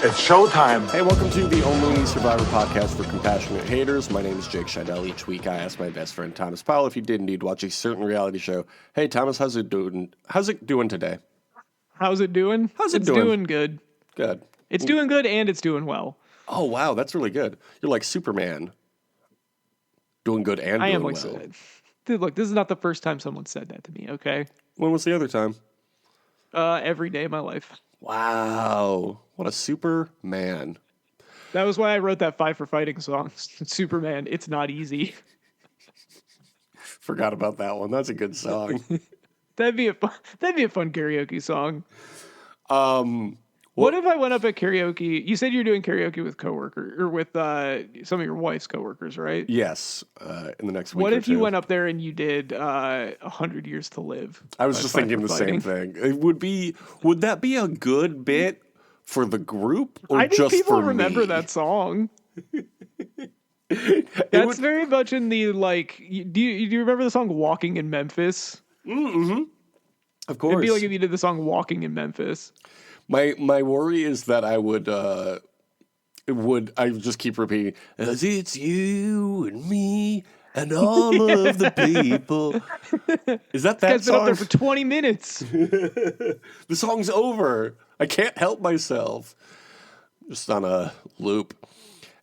It's showtime. Hey, welcome to the only Survivor podcast for compassionate haters. My name is Jake Scheidel. Each week I ask my best friend Thomas Powell if he did indeed watch a certain reality show. Hey, Thomas, how's it doing? How's it doing today? How's it doing? It's doing good. Good. It's doing good and it's doing well. Oh, wow, that's really good. You're like Superman. Doing good and doing well. Dude, look, this is not the first time someone said that to me, okay? When was the other time? Every day of my life. Wow. What a Superman. That was why I wrote that Five for Fighting song. Superman, it's not easy. Forgot about that one. That's a good song. That'd be a fun karaoke song. What if I went up at karaoke? You said you're doing karaoke with coworkers or with some of your wife's coworkers, right? Yes, in the next week. What if you went up there and you did 100 Years to Live? I was just thinking the same thing. Would that be a good bit for the group or I think just people for remember me? that song. That's very much in the like. Do you remember the song "Walking in Memphis"? Mm-hmm. Of course. It'd be like if you did the song "Walking in Memphis." My worry is that I would just keep repeating, as it's you and me and all of the people. Is that This guy's song? been up there for 20 minutes. The song's over. I can't help myself. Just on a loop.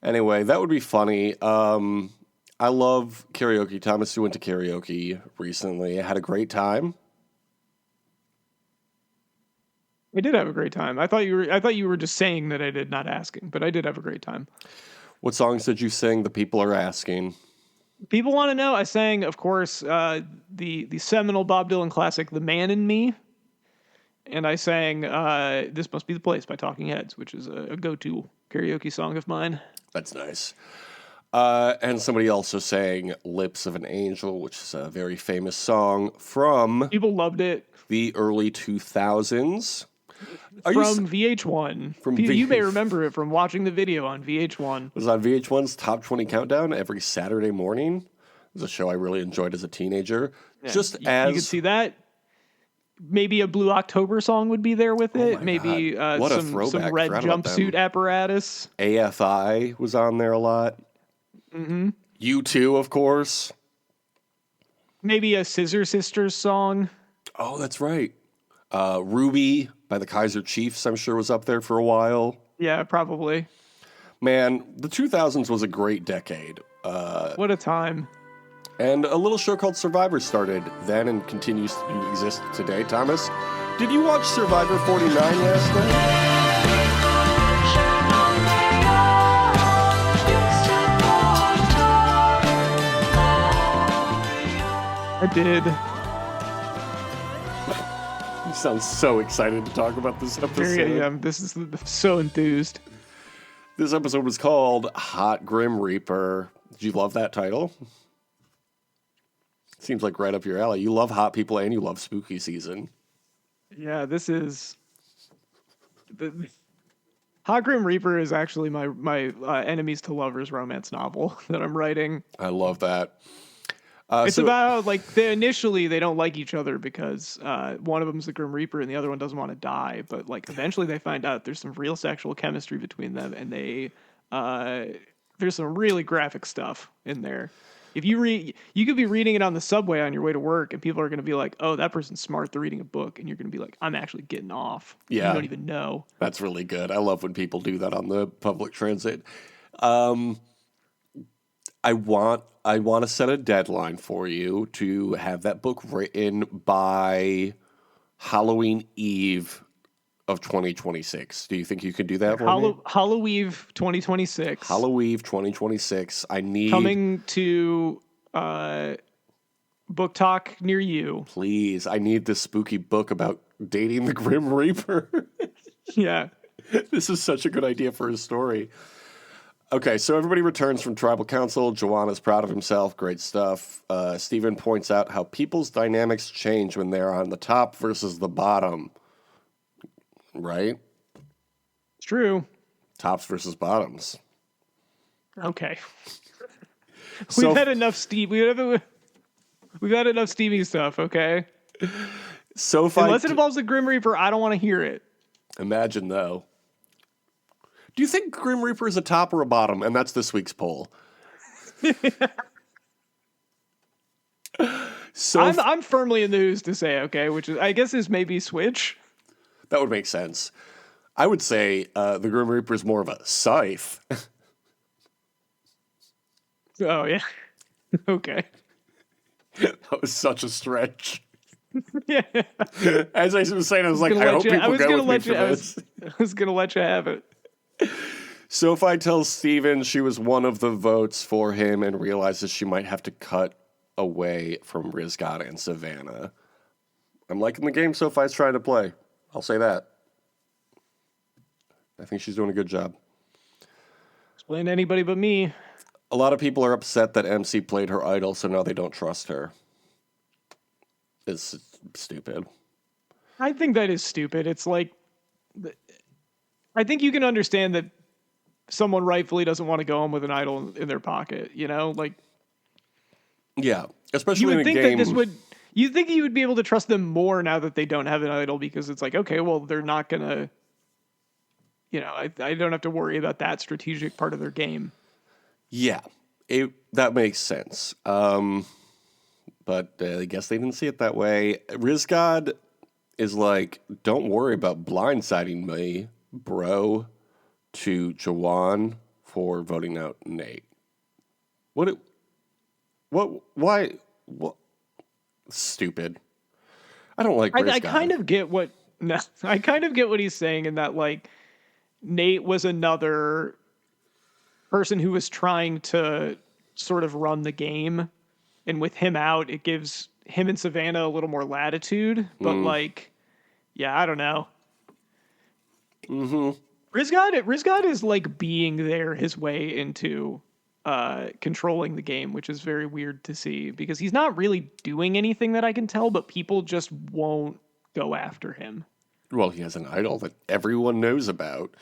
Anyway, that would be funny. I love karaoke. Thomas, you went to karaoke recently. I had a great time. I did have a great time. I thought you were just saying that I did, not asking, but I did have a great time. What songs did you sing? The people are asking. People want to know. I sang, of course, the seminal Bob Dylan classic, "The Man in Me," and I sang "This Must Be the Place" by Talking Heads, which is a go-to karaoke song of mine. That's nice. And somebody also sang "Lips of an Angel," which is a very famous song from People loved it. The early 2000s. From VH1. You may remember it from watching the video on VH1. It was on VH1's Top 20 Countdown every Saturday morning. It was a show I really enjoyed as a teenager. Yeah, you could see that. Maybe a Blue October song would be there with it. Maybe some red jumpsuit apparatus. AFI was on there a lot. Mm-hmm. U2, of course. Maybe a Scissor Sisters song. Oh, that's right. Ruby by the Kaiser Chiefs, I'm sure, was up there for a while. Yeah, probably. Man, the 2000s was a great decade. What a time. And a little show called Survivor started then and continues to exist today. Thomas, did you watch Survivor 49 last night? I did. You sound so excited to talk about this episode. Yeah, this is so enthused. This episode was called Hot Grim Reaper. Did you love that title? Seems like right up your alley. You love hot people and you love spooky season. Yeah, this is... Hot Grim Reaper is actually my enemies to lovers romance novel that I'm writing. I love that. It's about, like, initially they don't like each other because one of them's the Grim Reaper and the other one doesn't want to die. But, like, eventually they find out there's some real sexual chemistry between them, and there's some really graphic stuff in there. If you could be reading it on the subway on your way to work, and people are going to be like, "Oh, that person's smart. They're reading a book," and you're going to be like, "I'm actually getting off." Yeah, you don't even know. That's really good. I love when people do that on the public transit. I want to set a deadline for you to have that book written by Halloween Eve of 2026. Do you think you could do that for me? Halloween 2026. Halloween 2026. I need... Coming to Book Talk near you. Please, I need this spooky book about dating the Grim Reaper. Yeah. This is such a good idea for a story. Okay, so everybody returns from tribal council. Joanna's proud of himself. Great stuff. Steven points out how people's dynamics change when they're on the top versus the bottom. Right? It's true. Tops versus bottoms. Okay. We've had enough Steve. We've had enough Stevie stuff, okay? So unless it involves the Grim Reaper, I don't want to hear it. Imagine, though. Do you think Grim Reaper is a top or a bottom? And that's this week's poll. So I'm firmly in the who's to say, okay, which is, I guess, is maybe Switch. that would make sense. I would say the Grim Reaper is more of a scythe. Oh, yeah. Okay. That was such a stretch. Yeah. As I was saying, I was like, I hope people go with me for this. I was going to let you have it. Sophie tells Steven she was one of the votes for him and realizes she might have to cut away from Rizgod and Savannah. I'm liking the game Sophie's trying to play. I'll say that. I think she's doing a good job. Explain to anybody but me. A lot of people are upset that MC played her idol, so now they don't trust her. It's stupid. I think that is stupid. It's like, I think you can understand that someone rightfully doesn't want to go home with an idol in their pocket, you know? Like, yeah, especially you would in a think game. that this would, you think you would be able to trust them more now that they don't have an idol, because it's like, okay, well, they're not going to, you know, I don't have to worry about that strategic part of their game. Yeah, that makes sense. But I guess they didn't see it that way. Rizgod is like, don't worry about blindsiding me, bro, to Jawan for voting out Nate. What? Stupid. I don't like Rizgod. I kind of get what, no, I kind of get what he's saying in that, like, Nate was another person who was trying to sort of run the game, and with him out, it gives him and Savannah a little more latitude. But like, yeah, I don't know. Rizgod is like being there his way into controlling the game, which is very weird to see, because he's not really doing anything that I can tell, but people just won't go after him. Well, he has an idol that everyone knows about.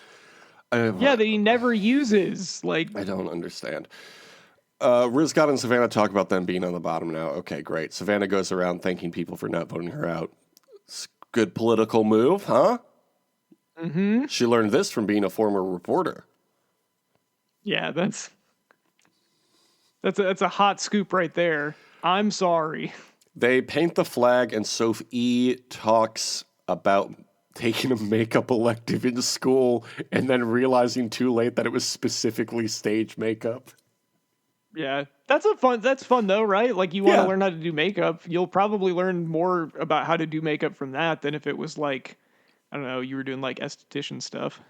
Yeah, that he never uses. Like, I don't understand. Rizgod and Savannah talk about them being on the bottom now. Okay, great. Savannah goes around thanking people for not voting her out. It's a good political move, huh? Mm-hmm. She learned this from being a former reporter. Yeah, that's a hot scoop right there. I'm sorry. They paint the flag, and Sophie talks about taking a makeup elective in school and then realizing too late that it was specifically stage makeup. Yeah, that's fun though, right? Like, you want to learn how to do makeup. You'll probably learn more about how to do makeup from that than if it was like, I don't know, you were doing like esthetician stuff.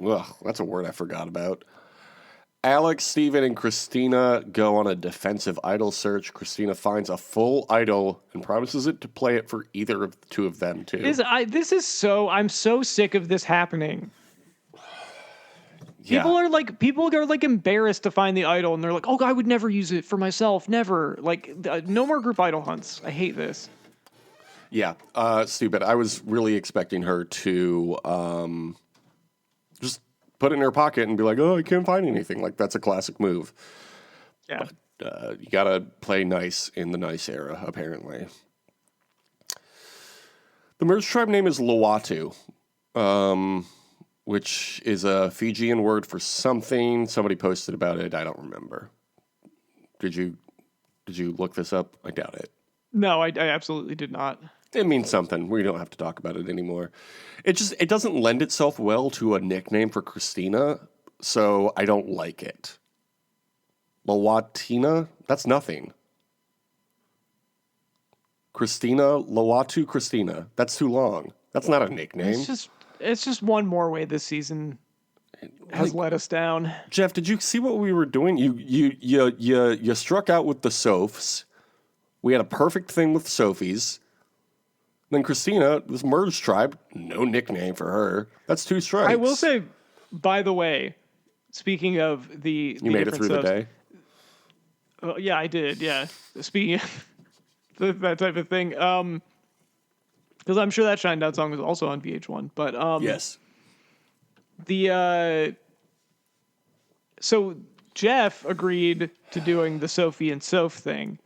Ugh, that's a word I forgot about. Alex, Steven, and Christina go on a defensive idol search. Christina finds a full idol and promises it to play it for either of the two of them, too. I'm so sick of this happening. Yeah. People are like embarrassed to find the idol, and they're like, oh, I would never use it for myself. Never. Like, no more group idol hunts. I hate this. Yeah. Stupid. I was really expecting her to just put it in her pocket and be like, oh, I can't find anything. Like, that's a classic move. Yeah. But you got to play nice in the nice era, apparently. The merge tribe name is Lawatu, which is a Fijian word for something. Somebody posted about it. I don't remember. Did you look this up? I doubt it. No, I absolutely did not. It means something. We don't have to talk about it anymore. It doesn't lend itself well to a nickname for Christina, so I don't like it. Lawatina? That's nothing. Lawatu Christina. That's too long. That's not a nickname. It's just one more way this season has let us down. Jeff, did you see what we were doing? You struck out with the Sophs. We had a perfect thing with Sophie's. Then Christina, this merge tribe, no nickname for her. That's two strikes. I will say, by the way, speaking of the you made it through the day. Yeah, I did. Yeah, speaking of that type of thing, because I'm sure that Shinedown song was also on VH1. But yes, so Jeff agreed to doing the Sophie and Soph thing.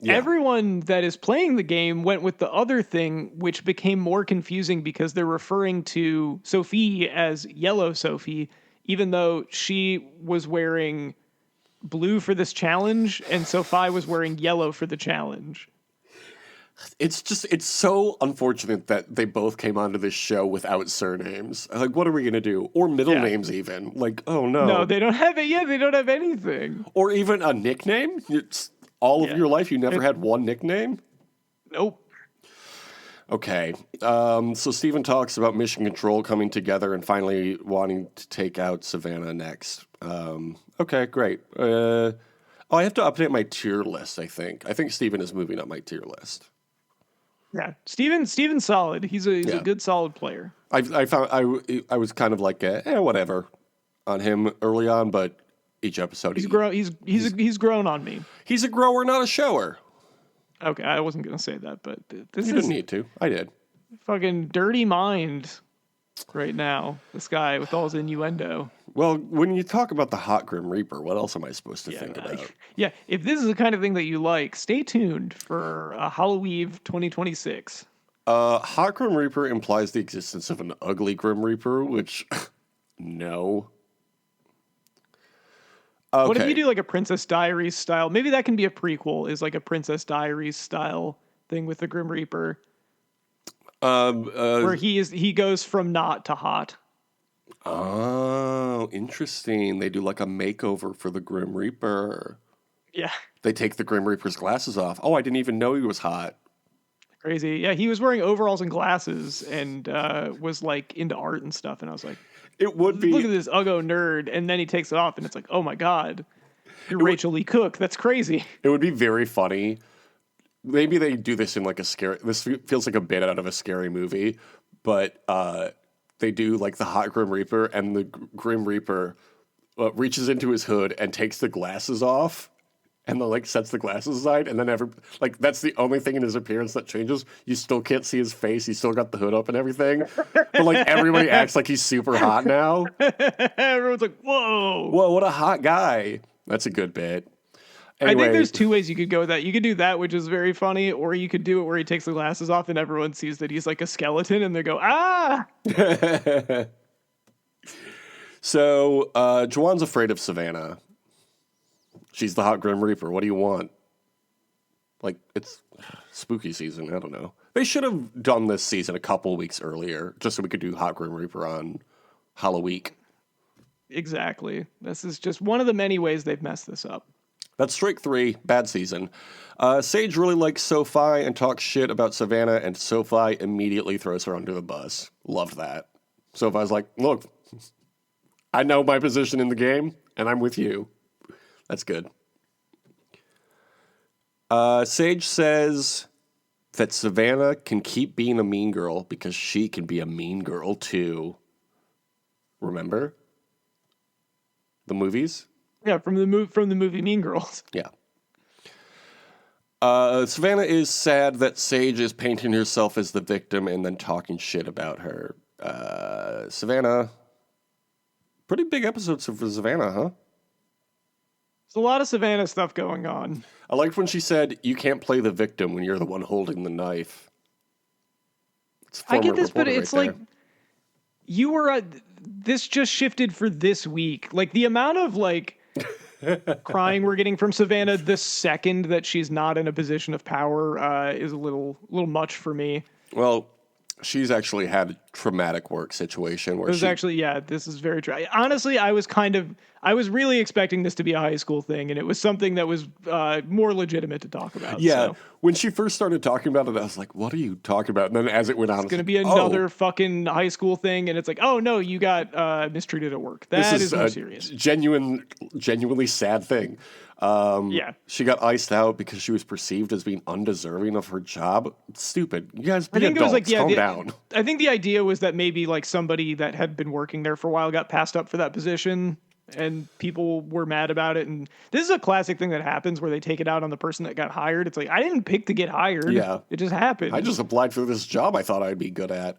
Yeah. Everyone that is playing the game went with the other thing, which became more confusing because they're referring to Sophie as Yellow Sophie even though she was wearing blue for this challenge and Sophie was wearing yellow for the challenge. It's so unfortunate that they both came onto this show without surnames. Like, what are we going to do? Or middle names even. Like, oh no. No, they don't have it. Yeah, they don't have anything. Or even a nickname? It's all of your life, you never had one nickname? Nope. Okay. So Steven talks about Mission Control coming together and finally wanting to take out Savannah next. Okay, great. I have to update my tier list, I think. I think Steven is moving up my tier list. Yeah, Steven's solid. He's a good solid player. I found I was kind of like whatever on him early on, but each episode he's grown on me. He's a grower, not a shower. Okay, I wasn't gonna say that, but this you didn't need to. I did. Fucking dirty mind right now. This guy with all his innuendo. Well, when you talk about the hot Grim Reaper, what else am I supposed to think about? Yeah, if this is the kind of thing that you like, stay tuned for Halloween 2026. Hot Grim Reaper implies the existence of an ugly Grim Reaper, which, no. Okay. What if you do like a Princess Diaries style? Maybe that can be a prequel, is like a Princess Diaries style thing with the Grim Reaper. Where he goes from not to hot. Oh, interesting. They do like a makeover for the Grim Reaper. Yeah. They take the Grim Reaper's glasses off. Oh, I didn't even know he was hot. Crazy. Yeah, he was wearing overalls and glasses and was like into art and stuff. And I was like, it would be. Look at this uggo nerd. And then he takes it off and it's like, oh my God, you're Rachel Lee Cook. That's crazy. It would be very funny. Maybe they do this in like a scary, this feels like a bit out of a scary movie, but they do like the hot Grim Reaper and the Grim Reaper reaches into his hood and takes the glasses off and then like sets the glasses aside. And then that's the only thing in his appearance that changes. You still can't see his face. He's still got the hood up and everything. But like everybody acts like he's super hot now. Everyone's like, whoa. Whoa, what a hot guy. That's a good bit. Anyway. I think there's two ways you could go with that. You could do that, which is very funny, or you could do it where he takes the glasses off and everyone sees that he's like a skeleton and they go, ah! So, Juwan's afraid of Savannah. She's the hot Grim Reaper. What do you want? Like, it's spooky season. I don't know. They should have done this season a couple weeks earlier, just so we could do hot Grim Reaper on Halloween. Exactly. This is just one of the many ways they've messed this up. That's strike 3, bad season. Sage really likes Sophie and talks shit about Savannah, and Sophie immediately throws her under the bus. Loved that. Sophie's like, look, I know my position in the game, and I'm with you. That's good. Sage says that Savannah can keep being a mean girl because she can be a mean girl too. Remember? The movies? Yeah, from the movie Mean Girls. Yeah. Savannah is sad that Sage is painting herself as the victim and then talking shit about her. Savannah, pretty big episodes for Savannah, huh? There's a lot of Savannah stuff going on. I liked when she said, you can't play the victim when you're the one holding the knife. I get this, but it's like, you were, this just shifted for this week. Like, the amount of, like, crying we're getting from Savannah the second that she's not in a position of power is a little much for me. Well, she's actually had a traumatic work situation where this is very true. Honestly, I was really expecting this to be a high school thing, and it was something that was more legitimate to talk about. Yeah, so. When she first started talking about it, I was like, what are you talking about? And then as it went on, it's going to be another fucking high school thing, and it's like, oh no, you got mistreated at work. That is more serious. Genuinely sad thing. She got iced out because she was perceived as being undeserving of her job. Stupid. You guys be adults. Calm down. I think the idea was that maybe like somebody that had been working there for a while got passed up for that position and people were mad about it. And this is a classic thing that happens where they take it out on the person that got hired. It's like, I didn't pick to get hired. Yeah. It just happened. I just applied for this job I thought I'd be good at.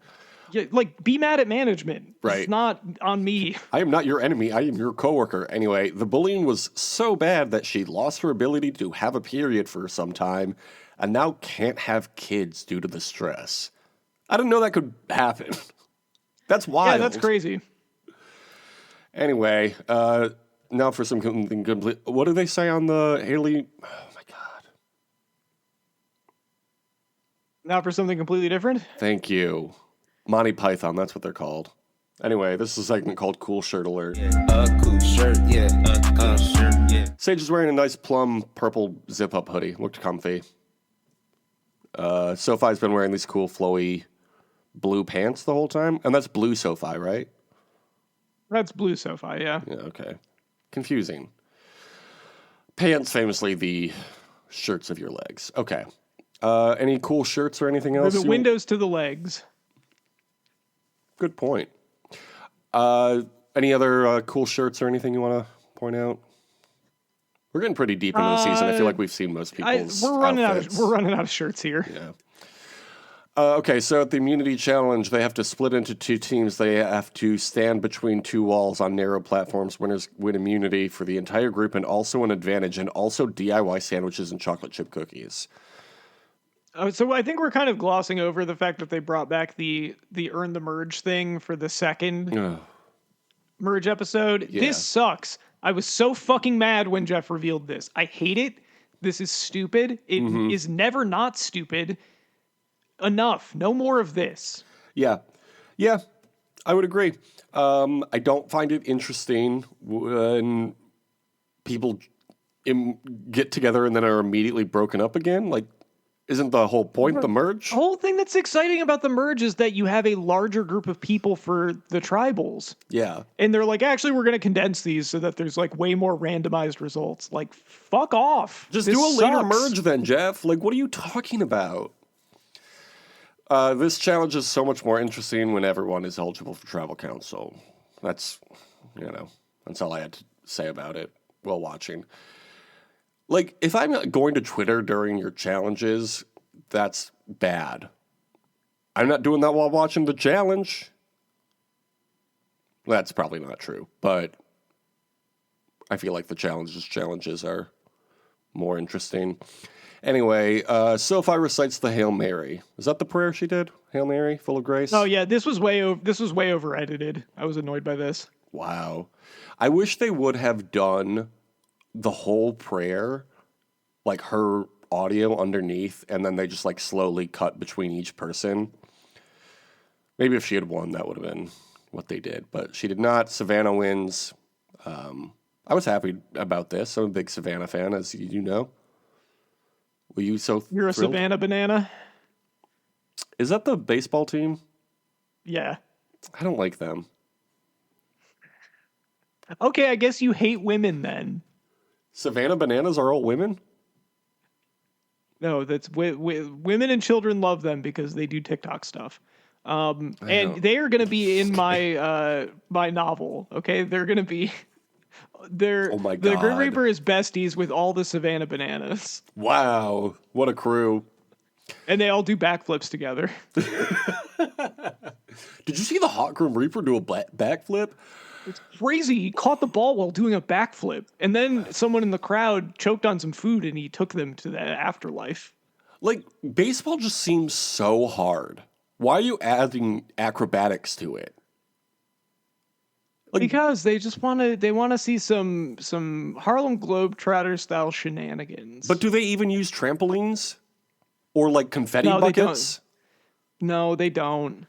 Yeah, like, be mad at management. Right. It's not on me. I am not your enemy. I am your coworker. Anyway, the bullying was so bad that she lost her ability to have a period for some time and now can't have kids due to the stress. I didn't know that could happen. That's wild. Yeah, that's crazy. Anyway, now for something complete. What do they say on the Haley? Oh my god! Now for something completely different. Thank you, Monty Python. That's what they're called. Anyway, this is a segment called Cool Shirt Alert. Cool shirt, cool shirt, Sage is wearing a nice plum purple zip-up hoodie. Looked comfy. SoFi's been wearing these cool flowy blue pants the whole time. And that's blue SoFi, right? That's blue SoFi, yeah. Yeah, okay. Confusing. Pants, famously the shirts of your legs. Okay. Any cool shirts or anything else? They're the windows to the legs. Good point. Any other cool shirts or anything you want to point out? We're getting pretty deep into the season. I feel like we've seen most people's we're running outfits. We're running out of shirts here. Yeah. Okay, so at the Immunity Challenge, they have to split into two teams. They have to stand between two walls on narrow platforms. Winners win immunity for the entire group and also an advantage, and also DIY sandwiches and chocolate chip cookies. So I think we're kind of glossing over the fact that they brought back the Earn the Merge thing for the second Merge episode. Yeah. This sucks. I was so fucking mad when Jeff revealed this. I hate it. This is stupid. It is never not stupid. Enough. No more of this. Yeah, I would agree. I don't find it interesting when people get together and then are immediately broken up again. Like, isn't the whole point the merge? The whole thing that's exciting about the merge is that you have a larger group of people for the tribals. Yeah. And they're like, actually, we're going to condense these so that there's like way more randomized results. Like, fuck off. Just This do a later sucks. merge then, Jeff. Like, what are you talking about? This challenge is so much more interesting when everyone is eligible for tribal council. That's all I had to say about it while watching. Like, if I'm going to Twitter during your challenges, that's bad. I'm not doing that while watching the challenge. That's probably not true, but I feel like the challenges are more interesting. Anyway, SoFi recites the Hail Mary. Is that the prayer she did? Hail Mary, full of grace? Oh yeah, this was way over edited. I was annoyed by this. Wow. I wish they would have done the whole prayer, like her audio underneath, and then they just like slowly cut between each person. Maybe if she had won, that would have been what they did. But she did not. Savannah wins. I was happy about this. I'm a big Savannah fan, as you know. Were you so You're a thrilled? Savannah banana? Is that the baseball team? Yeah. I don't like them. Okay, I guess you hate women then. Savannah Bananas are all women? No, that's women and children love them because they do TikTok stuff. And they are going to be in my my novel. Okay, they're going to be. Oh my The Grim God. Reaper is besties with all the Savannah Bananas, Wow, what a crew. and they all do backflips together. Did you see the Hot Grim Reaper do a backflip? It's crazy. He caught the ball while doing a backflip, and then someone in the crowd choked on some food, and he took them to the afterlife. Like, baseball just seems so hard. Why are you adding acrobatics to it? Because they just want to see some Harlem Globetrotter style shenanigans. But do they even use trampolines? Or like confetti No, they buckets? No, they don't.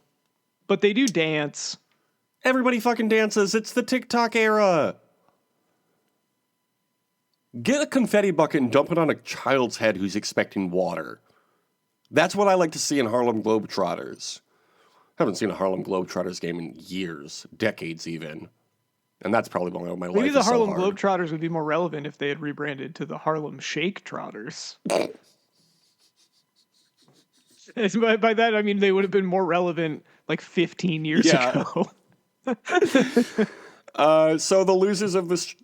But they do dance. Everybody fucking dances. It's the TikTok era. Get a confetti bucket and dump it on a child's head who's expecting water. That's what I like to see in Harlem Globetrotters. Haven't seen a Harlem Globetrotters game in years, decades even. And that's probably why my life Maybe is the so Harlem hard. Globetrotters would be more relevant if they had rebranded to the Harlem Shake Trotters. By that, I mean they would have been more relevant like 15 years ago. So the losers of this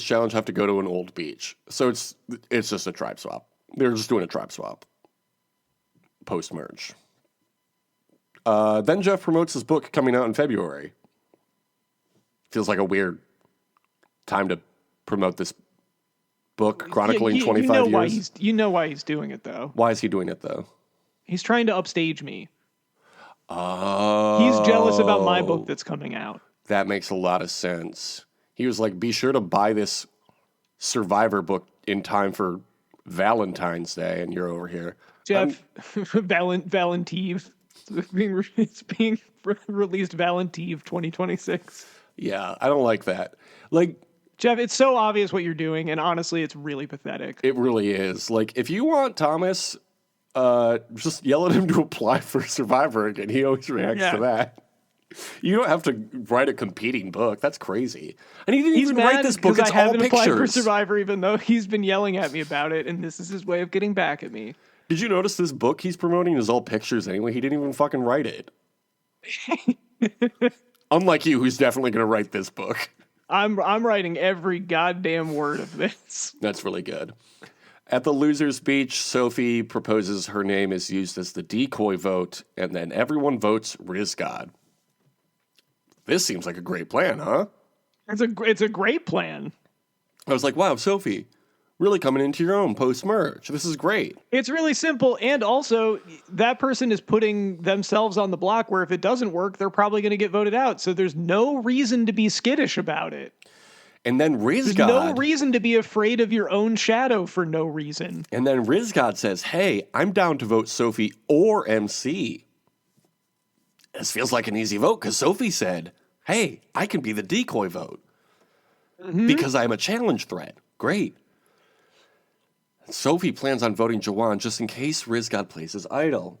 challenge have to go to an old beach. So it's just a tribe swap. They're just doing a tribe swap post-merge. Then Jeff promotes his book coming out in February. Feels like a weird time to promote this book chronicling 25 years. You know why he's doing it, though. Why is he doing it, though? He's trying to upstage me. Oh. He's jealous about my book that's coming out. That makes a lot of sense. He was like, be sure to buy this Survivor book in time for Valentine's Day, and you're over here. Jeff, Valentive. It's being released Valentive 2026. Yeah, I don't like that. Like, Jeff, it's so obvious what you're doing, and honestly, it's really pathetic. it really is. Like, if you want Thomas, just yell at him to apply for Survivor again. He always reacts to that. You don't have to write a competing book. That's crazy. And he didn't even write this book. It's I all haven't applied for pictures. Survivor, even though he's been yelling at me about it, and this is his way of getting back at me. Did you notice this book he's promoting is all pictures anyway? He didn't even fucking write it. Unlike you, who's definitely going to write this book. I'm writing every goddamn word of this. That's really good. At the loser speech, Sophie proposes her name is used as the decoy vote, and then everyone votes Rizgod. This seems like a great plan, huh? It's a great plan. I was like, wow, Sophie, really coming into your own post-merge. This is great. It's really simple, and also, that person is putting themselves on the block where if it doesn't work, they're probably going to get voted out, so there's no reason to be skittish about it. And then Rizgod... There's no reason to be afraid of your own shadow for no reason. And then Rizgod says, hey, I'm down to vote Sophie or MC. This feels like an easy vote because Sophie said, hey, I can be the decoy vote because I'm a challenge threat. Great. Sophie plans on voting Jawan just in case Rizgod plays his idol.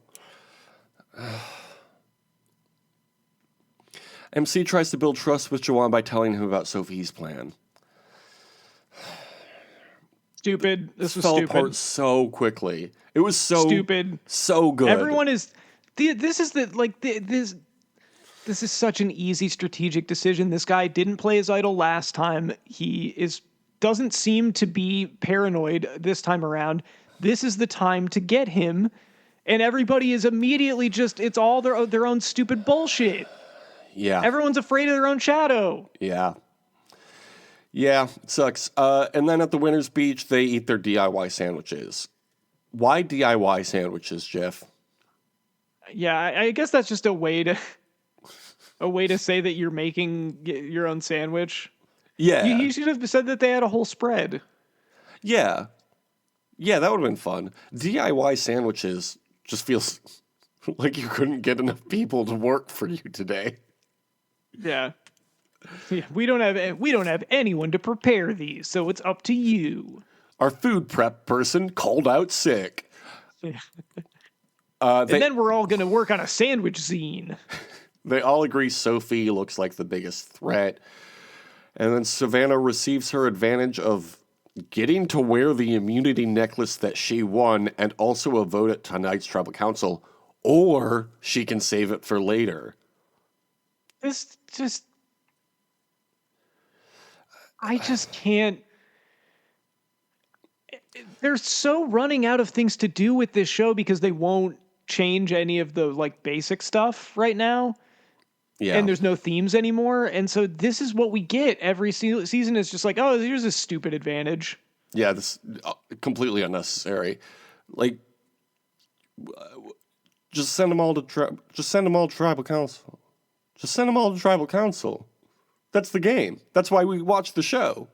MC tries to build trust with Jawan by telling him about Sophie's plan. Stupid. This was fell stupid. apart so quickly. It was so stupid. So good. Everyone is. This is such an easy strategic decision. This guy didn't play his idol last time. Doesn't seem to be paranoid this time around. This is the time to get him, and everybody is immediately it's all their own stupid bullshit. Yeah. Everyone's afraid of their own shadow. Yeah. Yeah, it sucks. And then at the winner's beach, they eat their DIY sandwiches. Why DIY sandwiches, Jeff? Yeah, I guess that's just a way to say that you're making your own sandwich. Yeah. You should have said that they had a whole spread. Yeah. Yeah, that would have been fun. DIY sandwiches just feels like you couldn't get enough people to work for you today. Yeah. Yeah, we don't have anyone to prepare these, so it's up to you. Our food prep person called out sick. And then we're all going to work on a sandwich zine. They all agree Sophie looks like the biggest threat. And then Savannah receives her advantage of getting to wear the immunity necklace that she won and also a vote at tonight's tribal council, or she can save it for later. I just can't. They're so running out of things to do with this show because they won't change any of the basic stuff right now. Yeah. And there's no themes anymore. And so this is what we get every season. Is just oh, here's a stupid advantage. Yeah, this completely unnecessary. Just send them all to tribal council. Just send them all to tribal council. That's the game. That's why we watch the show.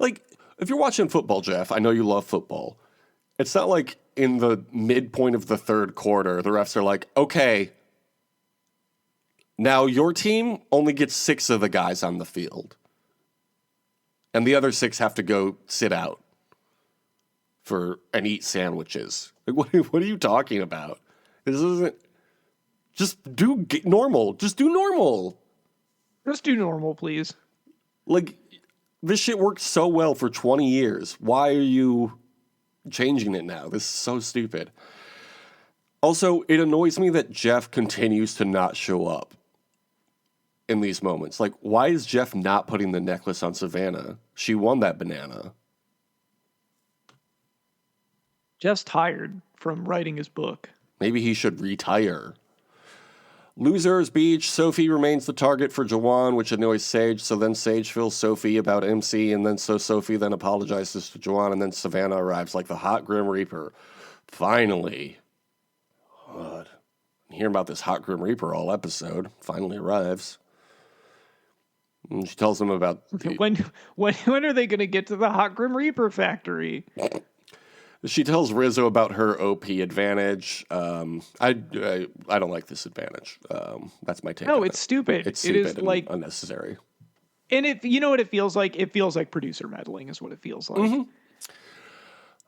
If you're watching football, Jeff, I know you love football. It's not like in the midpoint of the third quarter, the refs are like, okay, now your team only gets 6 of the guys on the field. And the other 6 have to go sit out and eat sandwiches. What are you talking about? This isn't... Just do normal. Just do normal. Just do normal, please. This shit worked so well for 20 years. Why are you changing it now? This is so stupid. Also, it annoys me that Jeff continues to not show up in these moments. Why is Jeff not putting the necklace on Savannah? She won that banana. Jeff's tired from writing his book. Maybe he should retire. Losers Beach, Sophie remains the target for Jawan, which annoys Sage, so then Sage fills Sophie about MC, and then Sophie then apologizes to Jawan, and then Savannah arrives like the hot Grim Reaper. Finally. God. Hearing about this hot Grim Reaper all episode. Finally arrives. And she tells him about When are they going to get to the Hot Grim Reaper factory? She tells Rizzo about her OP advantage. I don't like this advantage. That's my take. No, on it's it. stupid. It's It stupid is and like, unnecessary. and you know what it feels like? It feels like producer meddling is what it feels like.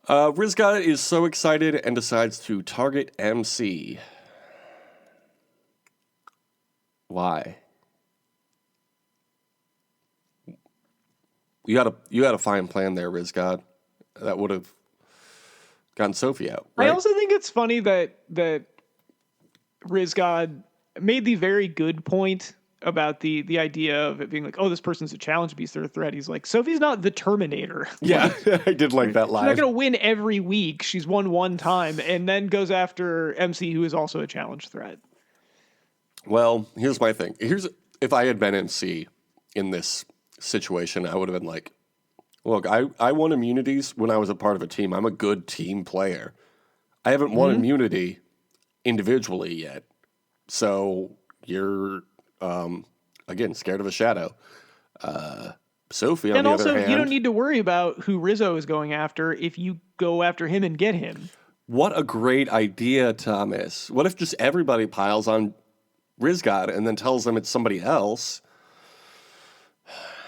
Rizga is so excited and decides to target MC. Why? You got a fine plan there, Rizgod. That would have gotten Sophie out, right? I also think it's funny that Rizgod made the very good point about the idea of it being like, oh, this person's a challenge beast or a threat. He's like, Sophie's not the Terminator. Yeah, I did like that She's line. not going to win every week. She's won one time and then goes after MC, who is also a challenge threat. Well, here's my thing. If I had been MC in this situation, I would have been like, look, I won immunities when I was a part of a team. I'm a good team player. I haven't won immunity individually yet. So you're, again, scared of a shadow. Sophie, on And the also, other hand. you don't need to worry about who Rizzo is going after if you go after him and get him. What a great idea, Thomas. What if just everybody piles on Rizgod and then tells them it's somebody else?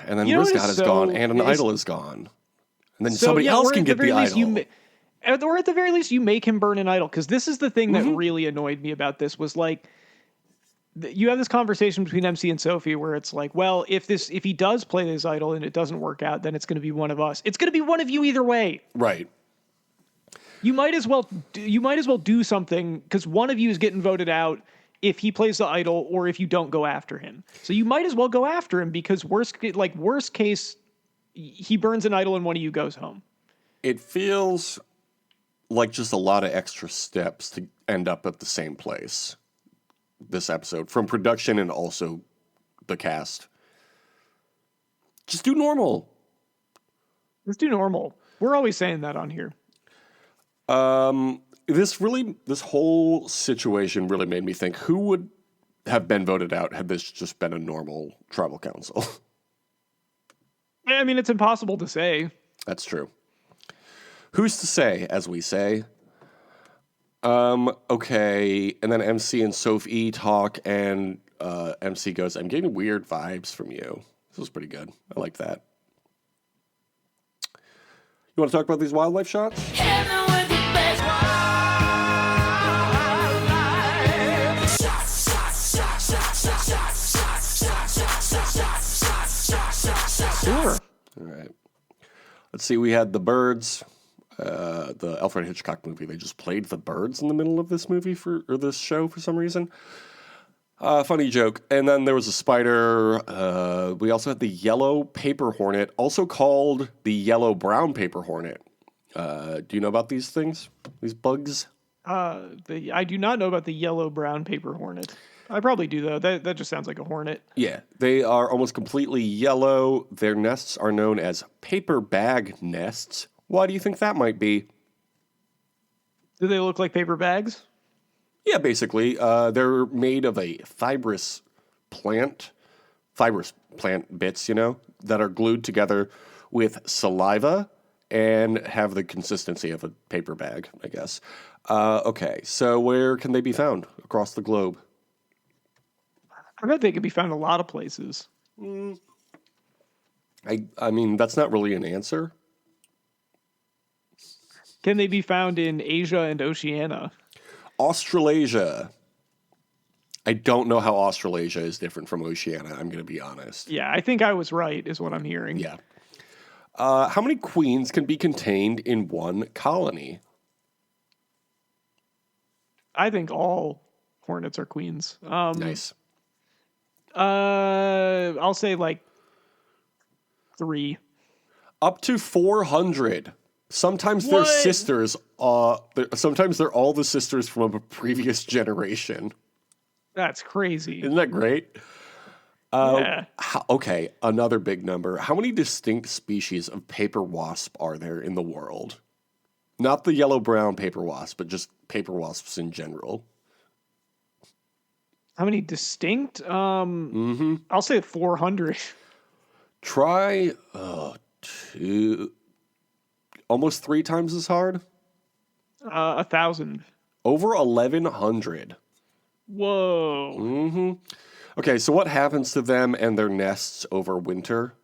And then Rizgod is gone and an idol is gone. And then somebody else can get the idol. Or at the very least, you make him burn an idol. Because this is the thing that really annoyed me about this was like, you have this conversation between MC and Sophie where it's like, well, if he does play this idol and it doesn't work out, then it's going to be one of us. It's going to be one of you either way. Right. You might as well do something because one of you is getting voted out if he plays the idol or if you don't go after him. So you might as well go after him because worst case, he burns an idol and one of you goes home. It feels like just a lot of extra steps to end up at the same place this episode, from production and also the cast. Just do normal. Let's do normal. We're always saying that on here. This whole situation really made me think, who would have been voted out had this just been a normal tribal council? I mean, it's impossible to say. That's true. Who's to say, as we say? Okay, and then MC and Sophie talk, and MC goes, I'm getting weird vibes from you. This was pretty good. I like that. You want to talk about these wildlife shots? Sure. All right. Let's see. We had the birds. The Alfred Hitchcock movie. They just played the birds in the middle of this movie or this show for some reason. Funny joke. And then there was a spider. We also had the yellow paper hornet, also called the yellow-brown paper hornet. Do you know about these things? These bugs? I do not know about the yellow-brown paper hornet. I probably do, though. That just sounds like a hornet. Yeah. They are almost completely yellow. Their nests are known as paper bag nests. Why do you think that might be? Do they look like paper bags? Yeah, basically. They're made of a fibrous plant bits, that are glued together with saliva and have the consistency of a paper bag, I guess. Okay, so where can they be found across the globe? I bet they could be found a lot of places. I mean, that's not really an answer. Can they be found in Asia and Oceania? Australasia. I don't know how Australasia is different from Oceania, I'm going to be honest. Yeah, I think I was right, is what I'm hearing. Yeah. How many queens can be contained in one colony? I think all hornets are queens. Nice. I'll say like 3. Up to 400. Sometimes they're sisters. Sometimes they're all the sisters from a previous generation. That's crazy. Isn't that great? Yeah. Okay, another big number. How many distinct species of paper wasp are there in the world? Not the yellow-brown paper wasp, but just paper wasps in general. How many distinct? I'll say 400. Try almost 3 times as hard. 1,000. Over 1,100. Whoa. Mm-hmm. Okay, so what happens to them and their nests over winter?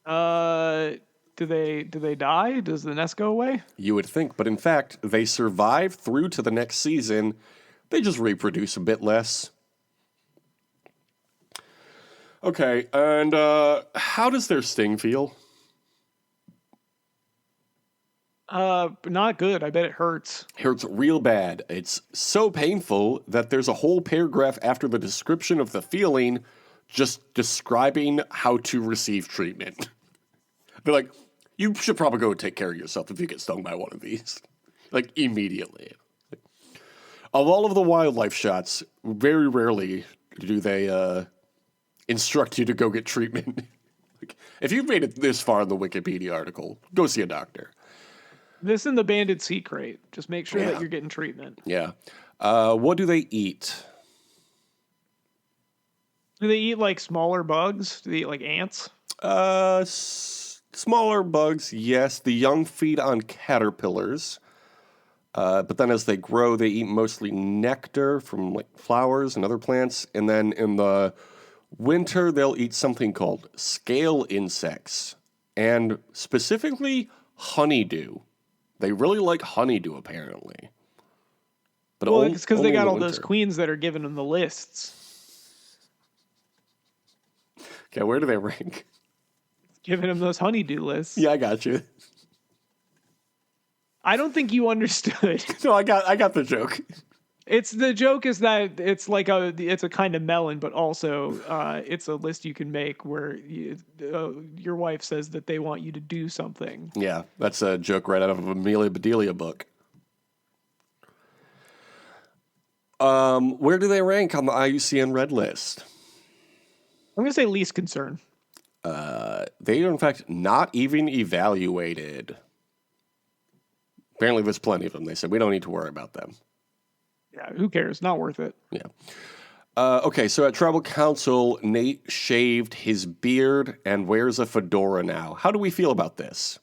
Do they die? Does the nest go away? You would think, but in fact, they survive through to the next season. They just reproduce a bit less. Okay, and how does their sting feel? Not good. I bet it hurts. Hurts real bad. It's so painful that there's a whole paragraph after the description of the feeling just describing how to receive treatment. They're like, you should probably go take care of yourself if you get stung by one of these. Like, immediately. Of all of the wildlife shots, very rarely do they instruct you to go get treatment. Like, if you've made it this far in the Wikipedia article, go see a doctor. This in the banded sea crate. Just make sure that you're getting treatment. Yeah. What do they eat? Do they eat like smaller bugs? Do they eat like ants? Smaller bugs, yes. The young feed on caterpillars. But then as they grow, they eat mostly nectar from like flowers and other plants. And then in the winter, they'll eat something called scale insects. And specifically, honeydew. They really like honeydew, apparently. But well, it's because they only got in the all those winter. queens that are giving them the lists. Okay, where do they rank? Giving them those honeydew lists. Yeah, I got you. I don't think you understood. No, I got the joke. It's the joke is that it's like it's a kind of melon, but also it's a list you can make where your wife says that they want you to do something. Yeah, that's a joke right out of a Amelia Bedelia book. Where do they rank on the IUCN Red List? I'm gonna say least concern. They are in fact not even evaluated. Apparently, there's plenty of them. They said we don't need to worry about them. Yeah, who cares? Not worth it. Yeah. Okay, so at Tribal Council, Nate shaved his beard and wears a fedora now. How do we feel about this?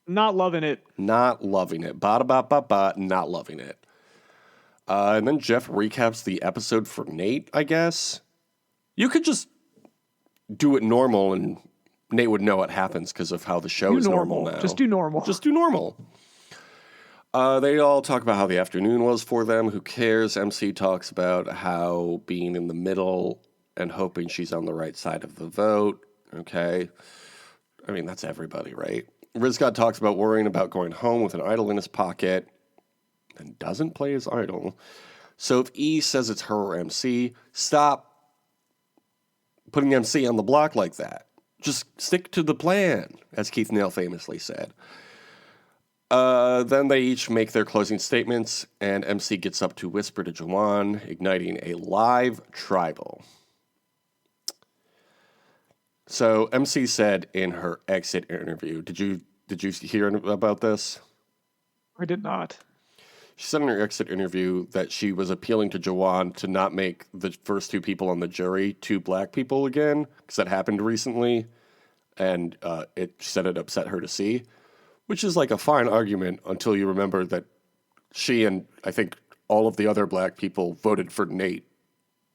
Not loving it. Not loving it. Ba-da-ba-ba-ba, not loving it. And then Jeff recaps the episode for Nate, I guess. You could just do it normal and Nate would know what happens because of how the show is normal now. Just do normal. Just do normal. They all talk about how the afternoon was for them. Who cares? MC talks about how being in the middle and hoping she's on the right side of the vote. Okay. I mean, that's everybody, right? Rizgod talks about worrying about going home with an idol in his pocket and doesn't play his idol. So if E says it's her or MC, stop putting MC on the block like that. Just stick to the plan, as Keith Nail famously said. Then they each make their closing statements, and MC gets up to whisper to Juwan, igniting a live tribal. So MC said in her exit interview, did you hear about this? I did not. She said in her exit interview that she was appealing to Juwan to not make the first 2 people on the jury 2 black people again, because that happened recently, and she said it upset her to see. Which is like a fine argument until you remember that she and I think all of the other black people voted for Nate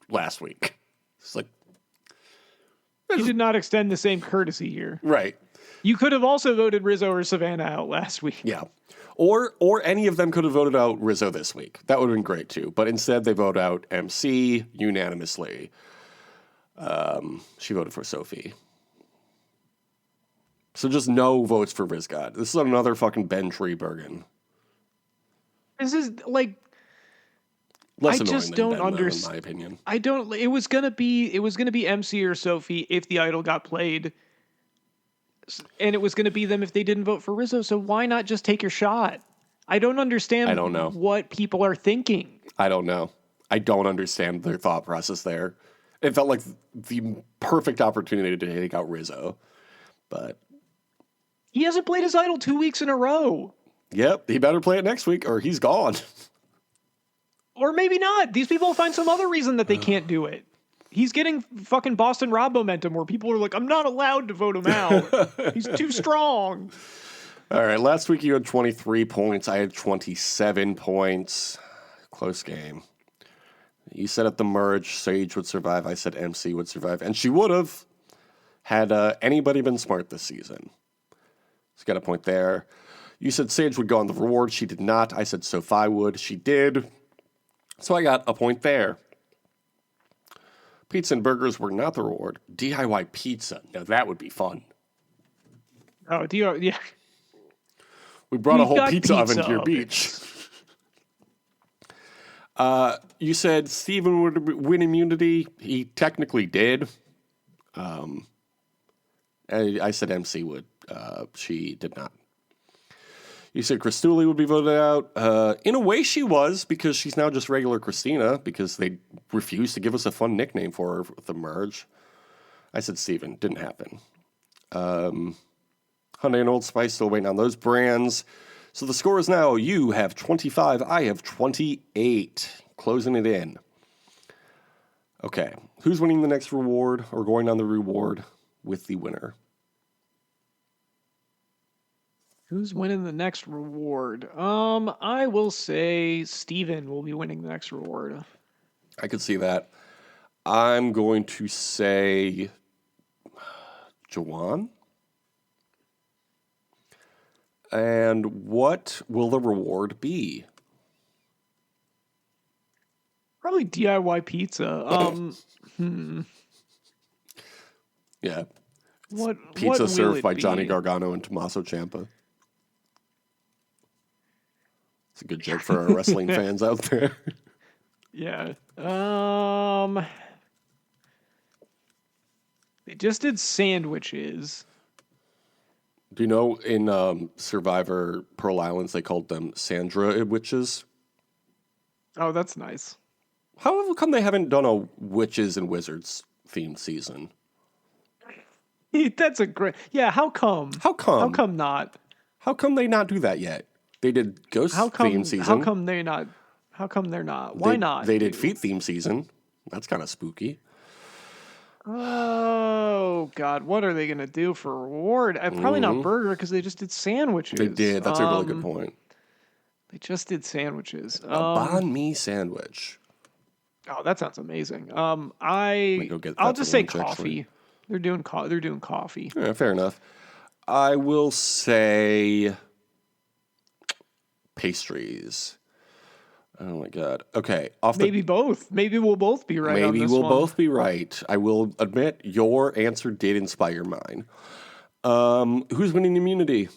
last week. It's like... You did not extend the same courtesy here. Right. You could have also voted Rizzo or Savannah out last week. Yeah. Or any of them could have voted out Rizzo this week. That would have been great too. But instead they vote out MC unanimously. She voted for Sophie. So just no votes for Rizgod. This is another fucking Ben Treebergen. This is like Less I annoying just than don't Ben, though, understand. in my opinion. I don't. It was gonna be MC or Sophie if the idol got played, and it was gonna be them if they didn't vote for Rizzo. So why not just take your shot? I don't understand. I don't know what people are thinking. I don't know. I don't understand their thought process there. It felt like the perfect opportunity to take out Rizzo, but he hasn't played his idol 2 weeks in a row. Yep, he better play it next week or he's gone. Or maybe not. These people will find some other reason that they can't do it. He's getting fucking Boston Rob momentum where people are like, I'm not allowed to vote him out. He's too strong. All right, last week you had 23 points. I had 27 points. Close game. You said at the merge, Sage would survive. I said MC would survive. And she would have had anybody been smart this season. So got a point there. You said Sage would go on the reward. She did not. I said Sophie would. She did. So I got a point there. Pizza and burgers were not the reward. DIY pizza. Now that would be fun. Oh, yeah. We brought a We've whole got pizza oven pizza to your beach. You said Steven would win immunity. He technically did. I said MC would. She did not. You said Christuli would be voted out. In a way she was, because she's now just regular Christina, because they refused to give us a fun nickname for her with the merge. I said Steven. Didn't happen. Hyundai and Old Spice still waiting on those brands. So the score is now you have 25, I have 28. Closing it in. Okay. Who's winning the next reward or going on the reward with the winner? Who's winning the next reward? I will say Steven will be winning the next reward. I could see that. I'm going to say Jawan. And what will the reward be? Probably DIY pizza. Yeah. What Pizza will served it by be? Johnny Gargano and Tommaso Ciampa. It's a good joke for our wrestling fans out there. Yeah. They just did sandwiches. Do you know in Survivor Pearl Islands they called them Sandra witches? Oh, that's nice. How come they haven't done a witches and wizards themed season? That's a great. Yeah, how come? How come? How come not? How come they not do that yet? They did ghost theme season. How come they not? How come they're not? Why not? They did feet theme season. That's kind of spooky. Oh God, what are they gonna do for reward? Probably not burger because they just did sandwiches. They did. That's a really good point. They just did sandwiches. A banh mi sandwich. Oh, that sounds amazing. Go get I'll that just for say lunch, actually. coffee. They're doing coffee. Yeah, fair enough. I will say pastries. Oh my God. Okay. Maybe both. Maybe we'll both be right. Maybe on this we'll one. both be right. I will admit your answer did inspire mine. Who's winning immunity?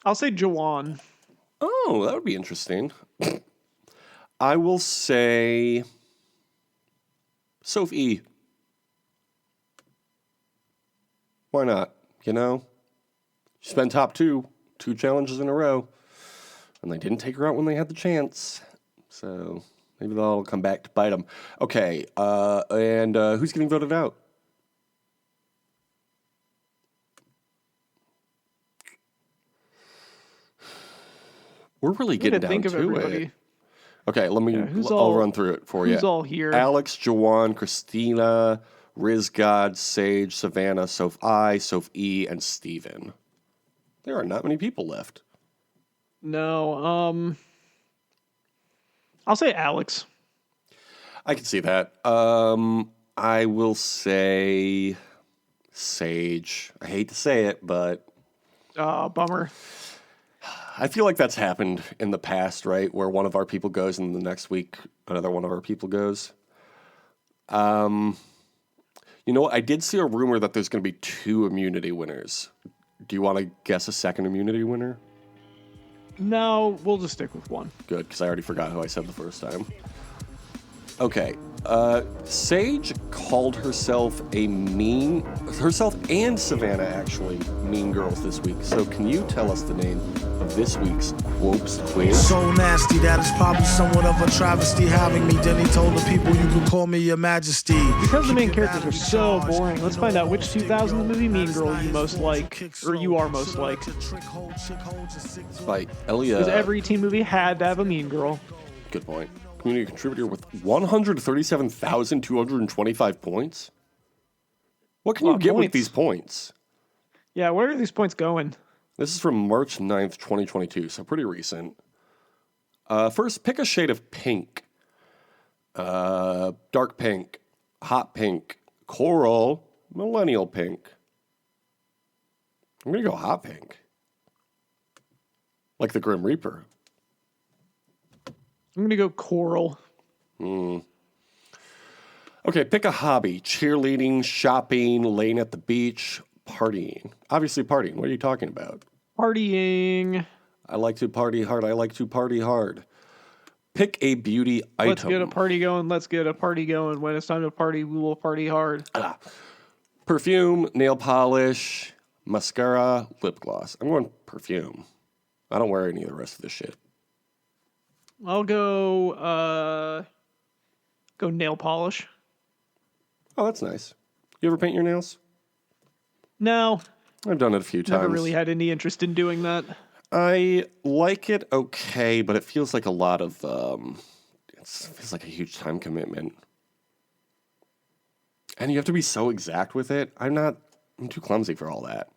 I'll say Jawan. Oh, that would be interesting. I will say Sophie. Why not? You know, she's been top two challenges in a row, and they didn't take her out when they had the chance. So maybe they'll come back to bite them. Okay, and who's getting voted out? We're really getting down to it. Okay, I'll run through it for you. Who's all here? Alex, Jawan, Christina, Rizgod, Sage, Savannah, Sophie, and Steven. There are not many people left. No, I'll say Alex. I can see that. I will say Sage. I hate to say it, but Bummer. I feel like that's happened in the past, right? Where one of our people goes and the next week another one of our people goes. You know what? I did see a rumor that there's going to be 2 immunity winners. Do you want to guess a second immunity winner? No, we'll just stick with one. Good, because I already forgot who I said the first time. Okay. Sage called herself and Savannah actually, mean girls this week. So can you tell us the name of this week's Quopes quiz? So nasty that it's probably somewhat of a travesty having me. Then he told the people you could call me your majesty. Because the main characters are so boring, let's find out which 2000s movie mean girl you most like, or you are most like. By Elia. Because every teen movie had to have a mean girl. Good point. Community contributor with 137,225 points? What can you get with these points? Yeah, where are these points going? This is from March 9th, 2022, so pretty recent. First, pick a shade of pink. Dark pink, hot pink, coral, millennial pink. I'm going to go hot pink. Like the Grim Reaper. I'm going to go coral. Okay, pick a hobby. Cheerleading, shopping, laying at the beach, partying. Obviously partying. What are you talking about? Partying. I like to party hard. I like to party hard. Pick a beauty item. Let's get a party going. Let's get a party going. When it's time to party, we will party hard. Perfume, nail polish, mascara, lip gloss. I'm going perfume. I don't wear any of the rest of this shit. I'll go nail polish. Oh, that's nice. You ever paint your nails? No. I've done it a few times. Never really had any interest in doing that. I like it okay, but it feels like a lot of, it feels like a huge time commitment. And you have to be so exact with it. I'm too clumsy for all that.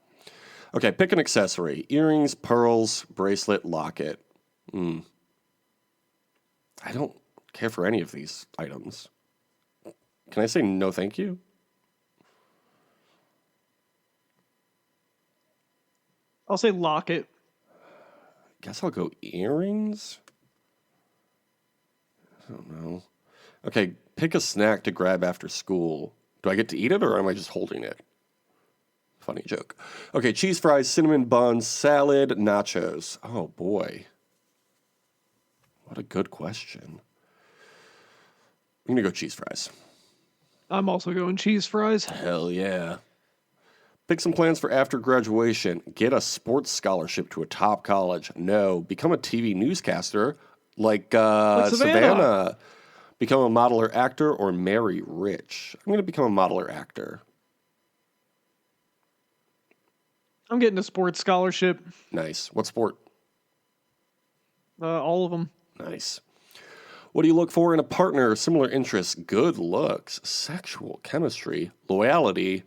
Okay, pick an accessory. Earrings, pearls, bracelet, locket. I don't care for any of these items. Can I say no thank you? I'll say locket. Guess I'll go earrings? I don't know. Okay, pick a snack to grab after school. Do I get to eat it or am I just holding it? Funny joke. Okay, cheese fries, cinnamon buns, salad, nachos. Oh boy. What a good question. I'm going to go cheese fries. I'm also going cheese fries. Hell yeah. Pick some plans for after graduation. Get a sports scholarship to a top college. No. Become a TV newscaster like Savannah. Become a model or actor or marry rich. I'm going to become a model or actor. I'm getting a sports scholarship. Nice. What sport? All of them. Nice. What do you look for in a partner? Similar interests, good looks, sexual chemistry, loyalty.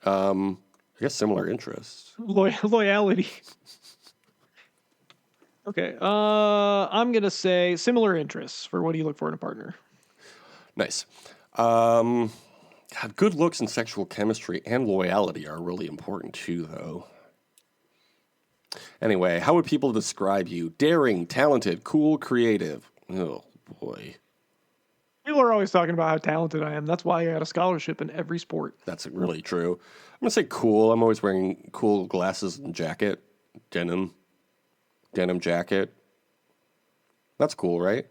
I guess similar interests. Loyalty. Okay. I'm gonna say similar interests for what do you look for in a partner. Nice. God, good looks and sexual chemistry and loyalty are really important too, though. Anyway, how would people describe you? Daring, talented, cool, creative. Oh, boy. People are always talking about how talented I am. That's why I got a scholarship in every sport. That's really true. I'm going to say cool. I'm always wearing cool glasses and jacket. Denim jacket. That's cool, right?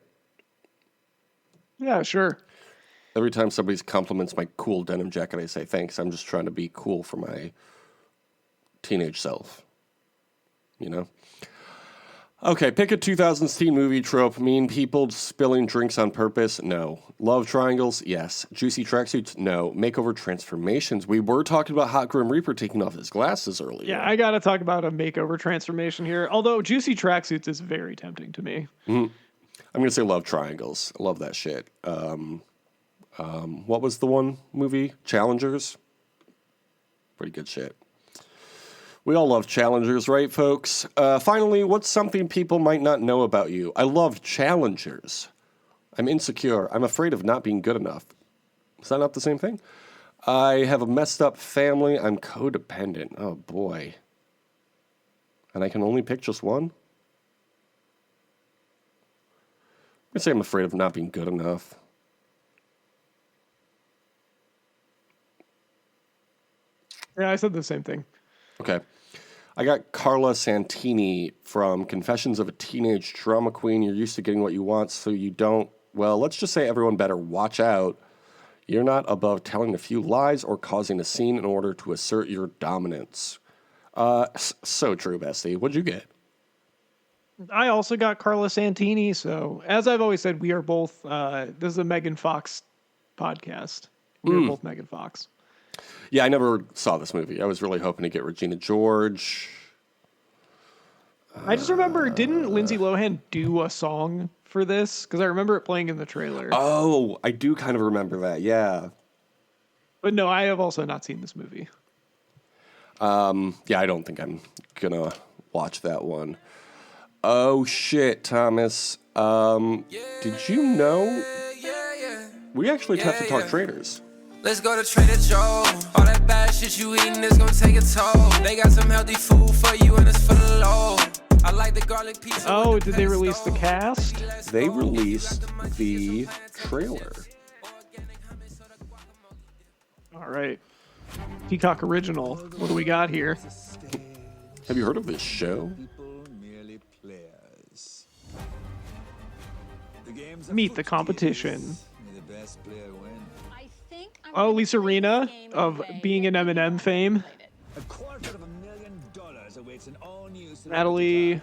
Yeah, sure. Every time somebody compliments my cool denim jacket, I say thanks. I'm just trying to be cool for my teenage self. You know? Okay, pick a 2000s teen movie trope. Mean people spilling drinks on purpose? No. Love triangles? Yes. Juicy tracksuits? No. Makeover transformations? We were talking about Hot Grim Reaper taking off his glasses earlier. Yeah, I gotta talk about a makeover transformation here. Although juicy tracksuits is very tempting to me. Mm-hmm. I'm gonna say love triangles. I love that shit. What was the one movie? Challengers? Pretty good shit. We all love Challengers, right, folks? Finally, what's something people might not know about you? I love Challengers. I'm insecure. I'm afraid of not being good enough. Is that not the same thing? I have a messed up family. I'm codependent. Oh, boy. And I can only pick just one? I'm going to say I'm afraid of not being good enough. Yeah, I said the same thing. Okay. I got Carla Santini from Confessions of a Teenage Drama Queen. You're used to getting what you want, so you don't Well, let's just say everyone better watch out. You're not above telling a few lies or causing a scene in order to assert your dominance. So true, Bestie. What'd you get? I also got Carla Santini. So, as I've always said, we are both. This is a Megan Fox podcast. We are both Megan Fox. Yeah, I never saw this movie. I was really hoping to get Regina George. I just remember, didn't Lindsay Lohan do a song for this? Because I remember it playing in the trailer. Oh, I do kind of remember that. Yeah. But no, I have also not seen this movie. Yeah, I don't think I'm gonna watch that one. Oh shit, Thomas. Did you know we actually have to talk Traitors? Let's go to Trader Joe. All that bad shit you eating is gonna take a toll. They got some healthy food for you and it's for the low. I like the garlic pizza. Oh, did they release the cast? They released the trailer. All right. Peacock Original. What do we got here? Have you heard of this show? Meet the competition. Oh, Lisa Rinna of Being an Eminem fame. Natalie,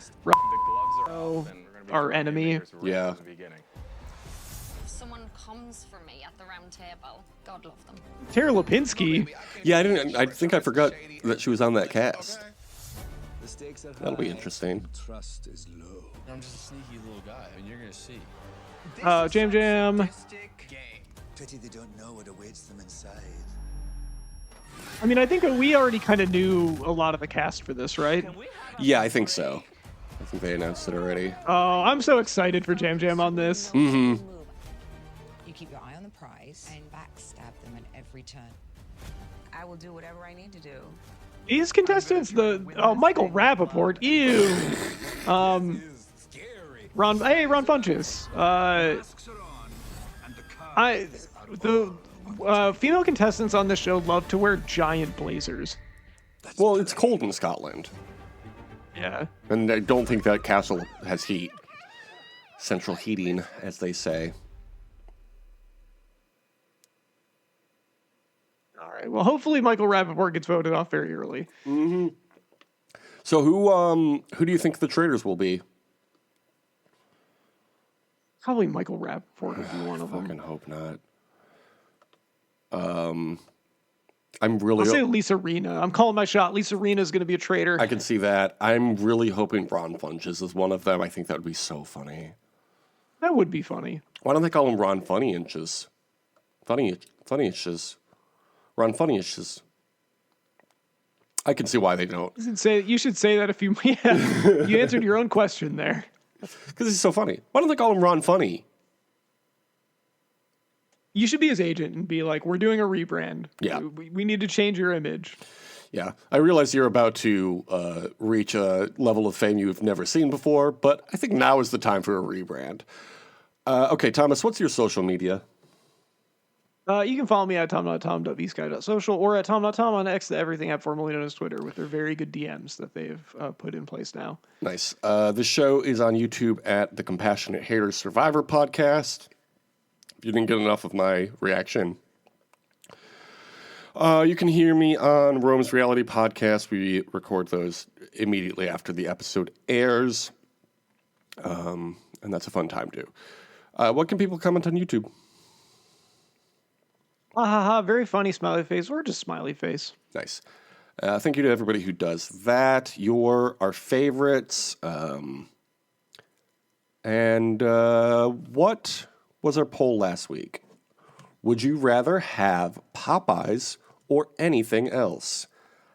our enemy. Yeah. If someone comes for me at the round table, God love them. Tara Lipinski. Yeah, I think I forgot that she was on that cast. That'll be interesting. I'm just a sneaky little guy. I mean, you're gonna see. Jam Jam. Pity they don't know what awaits them inside. I mean, I think we already kind of knew a lot of the cast for this, right? Yeah, I think so. I think they announced it already. Oh, I'm so excited for Jam Jam on this. Mm-hmm. You keep your eye on the prize and backstab them at every turn. I will do whatever I need to do. These contestants, Michael Rappaport, ew. Ron Funches. The female contestants on this show love to wear giant blazers. Well, it's cold in Scotland. Yeah. And I don't think that castle has heat. Central heating, as they say. All right. Well, hopefully Michael Rappaport gets voted off very early. Mm-hmm. So who do you think the Traitors will be? Probably Michael Rappaport would be one of them. I fucking hope not. I'm really. I'll say Lisa Rinna. I'm calling my shot. Lisa Rinna is going to be a traitor. I can see that. I'm really hoping Ron Funches is one of them. I think that would be so funny. That would be funny. Why don't they call him Ron Funny Inches? Funny Inches. Ron Funny Inches. I can see why they don't. You should say that if you you answered your own question there. Because he's so funny. Why don't they call him Ron Funny? You should be his agent and be like, we're doing a rebrand. Yeah. We need to change your image. Yeah. I realize you're about to reach a level of fame you've never seen before, but I think now is the time for a rebrand. Okay, Thomas, what's your social media? You can follow me at tom.tom.vsky.social or at tom.tom on X, the everything app formerly known as Twitter, with their very good DMs that they've put in place now. Nice. The show is on YouTube at the Compassionate Haters Survivor Podcast. If you didn't get enough of my reaction, you can hear me on Rome's Reality Podcast. We record those immediately after the episode airs, and that's a fun time too. What can people comment on YouTube? Ha ha ha, very funny smiley face, or just smiley face. Nice. Thank you to everybody who does that. You're our favorites. And what was our poll last week? Would you rather have Popeyes or anything else?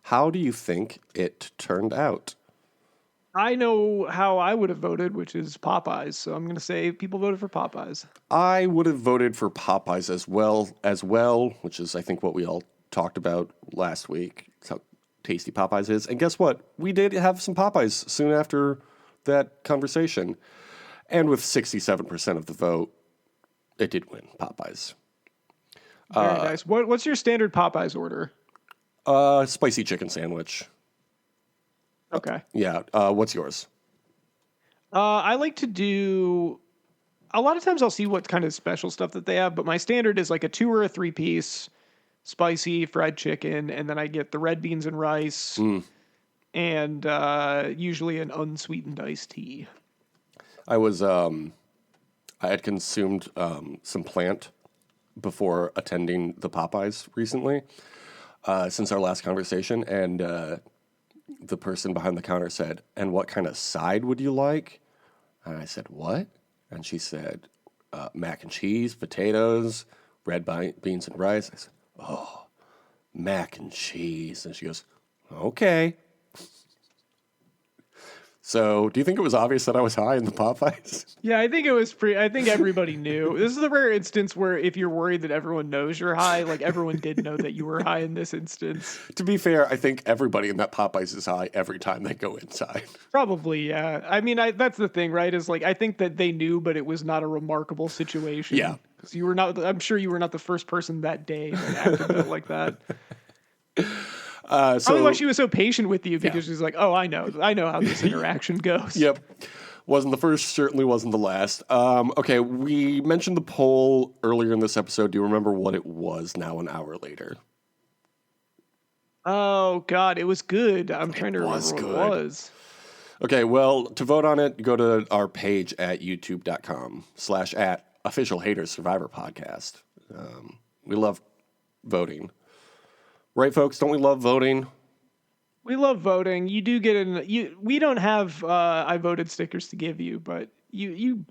How do you think it turned out? I know how I would have voted, which is Popeyes. So I'm going to say people voted for Popeyes. I would have voted for Popeyes as well, which is, I think, what we all talked about last week. It's how tasty Popeyes is. And guess what? We did have some Popeyes soon after that conversation. And with 67% of the vote, it did win Popeyes. Very nice. What's your standard Popeyes order? Spicy chicken sandwich. Okay. Yeah. What's yours? I like to do a lot of times I'll see what kind of special stuff that they have, but my standard is like a 2 or a 3-piece spicy fried chicken, and then I get the red beans and rice, and usually an unsweetened iced tea. I had consumed some plant before attending the Popeyes recently, since our last conversation, and the person behind the counter said, "And what kind of side would you like?" And I said, "What?" And she said, "Mac and cheese, potatoes, red beans and rice." I said, "Oh, mac and cheese." And she goes, "Okay." So, do you think it was obvious that I was high in the Popeyes? Yeah, I think it was I think everybody knew. This is a rare instance where if you're worried that everyone knows you're high, like everyone did know that you were high in this instance. To be fair, I think everybody in that Popeyes is high every time they go inside. Probably, yeah. I mean, that's the thing, right? Is like I think that they knew, but it was not a remarkable situation. Yeah. Because you were not. I'm sure you were not the first person that day that acted like that. Probably why she was so patient with you, because she's like, "Oh, I know how this interaction goes." Yep. Wasn't the first, certainly wasn't the last. Okay, we mentioned the poll earlier in this episode. Do you remember what it was now an hour later? Oh, God, it was good. I'm trying to remember what it was. Okay, well, to vote on it, go to our page at youtube.com/@officialhaterssurvivor We love voting. Right, folks? Don't we love voting? We love voting. You do get we don't have I voted stickers to give you, but you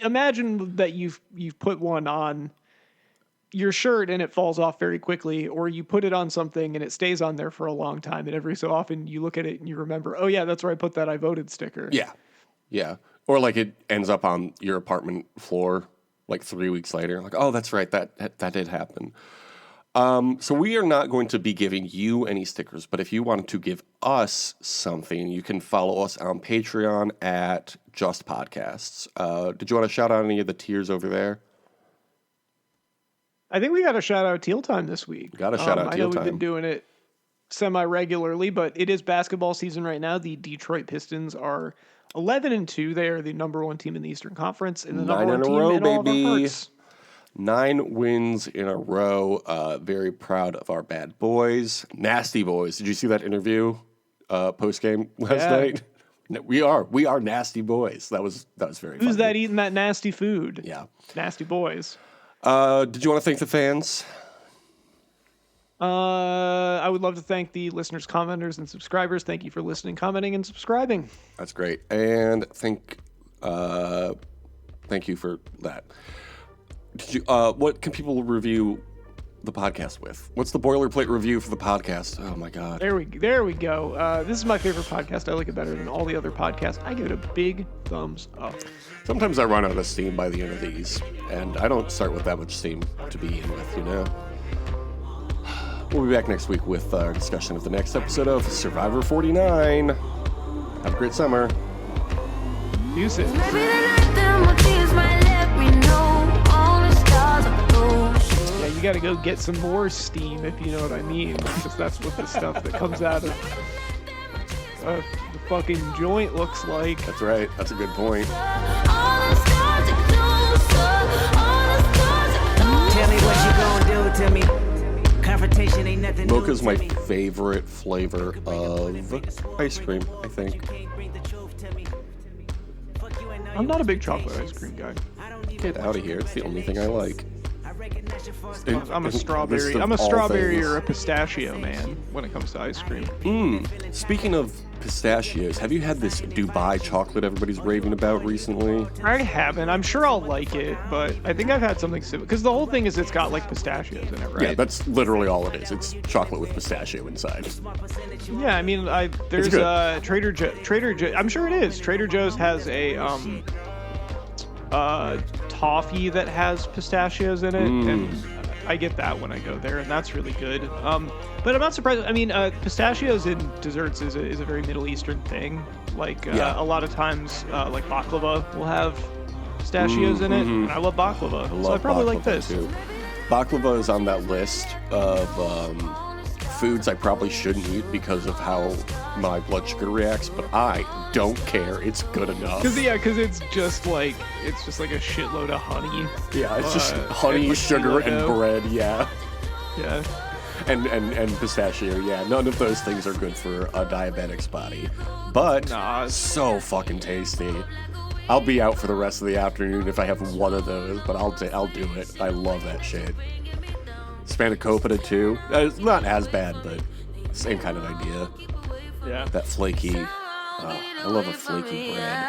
imagine that you've put one on your shirt and it falls off very quickly, or you put it on something and it stays on there for a long time, and every so often you look at it and you remember, "Oh yeah, that's where I put that I voted sticker." Yeah. Or like it ends up on your apartment floor like 3 weeks later. Like, "Oh, that's right, that did happen." So we are not going to be giving you any stickers, but if you wanted to give us something, you can follow us on Patreon at Just Podcasts. Did you want to shout out any of the tiers over there? I think we got to shout out Teal Time this week. Got to shout out Teal Time. I know we've been doing it semi-regularly, but it is basketball season right now. The Detroit Pistons are 11-2. They are the number 1 team in the Eastern Conference, and the number 1 team in all of our hearts. 9 wins in a row. Very proud of our bad boys. Nasty boys. Did you see that interview post-game last night? We are nasty boys. That was very funny. Who's that eating that nasty food? Yeah. Nasty boys. Did you want to thank the fans? I would love to thank the listeners, commenters, and subscribers. Thank you for listening, commenting, and subscribing. That's great. And thank you for that. Did you? What can people review the podcast with? What's the boilerplate review for the podcast? Oh my God. There we go. This is my favorite podcast. I like it better than all the other podcasts. I give it a big thumbs up. Sometimes I run out of steam by the end of these, and I don't start with that much steam to begin with, you know? We'll be back next week with our discussion of the next episode of Survivor 49. Have a great summer. Deuces. Yeah, you gotta go get some more steam, if you know what I mean, because that's what the stuff that comes out of the fucking joint looks like. That's right. That's a good point. Tell me what you gonna do to me. Confrontation ain't nothing. Mocha's my favorite flavor of ice cream, I think. I'm not a big chocolate ice cream guy. Get out of here. It's the only thing I like. I'm a strawberry. I'm a strawberry or a pistachio man when it comes to ice cream. Speaking of pistachios, have you had this Dubai chocolate everybody's raving about recently? I haven't. I'm sure I'll like it, but I think I've had something similar. Because the whole thing is it's got like pistachios in it, right? Yeah, that's literally all it is. It's chocolate with pistachio inside. Yeah, I mean, there's Trader Joe. I'm sure it is. Trader Joe's has a toffee that has pistachios in it, and I get that when I go there, and that's really good. But I'm not surprised. I mean, pistachios in desserts is a very Middle Eastern thing. Like a lot of times, like baklava will have pistachios in it, and I love baklava, so I probably like this. Too. Baklava is on that list of foods I probably shouldn't eat because of how my blood sugar reacts, but I don't care. It's good enough. Because it's just like a shitload of honey. Yeah, it's just honey, like sugar, and sourdough. bread. Yeah. Yeah. And pistachio. Yeah, none of those things are good for a diabetic's body, but so fucking tasty. I'll be out for the rest of the afternoon if I have one of those, but I'll do it. I love that shit. Spanakopita too. It's not as bad, but same kind of idea. Yeah. That flaky. I love a flaky bread.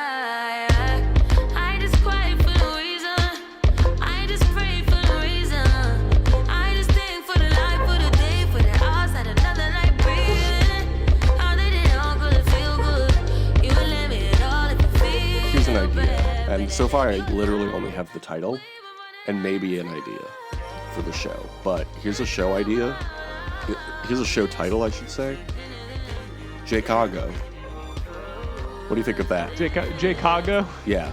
I just quiet for no reason. I just pray for no reason. I just thank for the life, for the day, for the hours that another night breathing. How they did it all good, it feel good. You would let me at all if you feel. Here's an idea, and so far I literally only have the title and maybe an idea for the show. But here's a show idea. Here's a show title, I should say. Chicago. What do you think of that? Chicago? Yeah.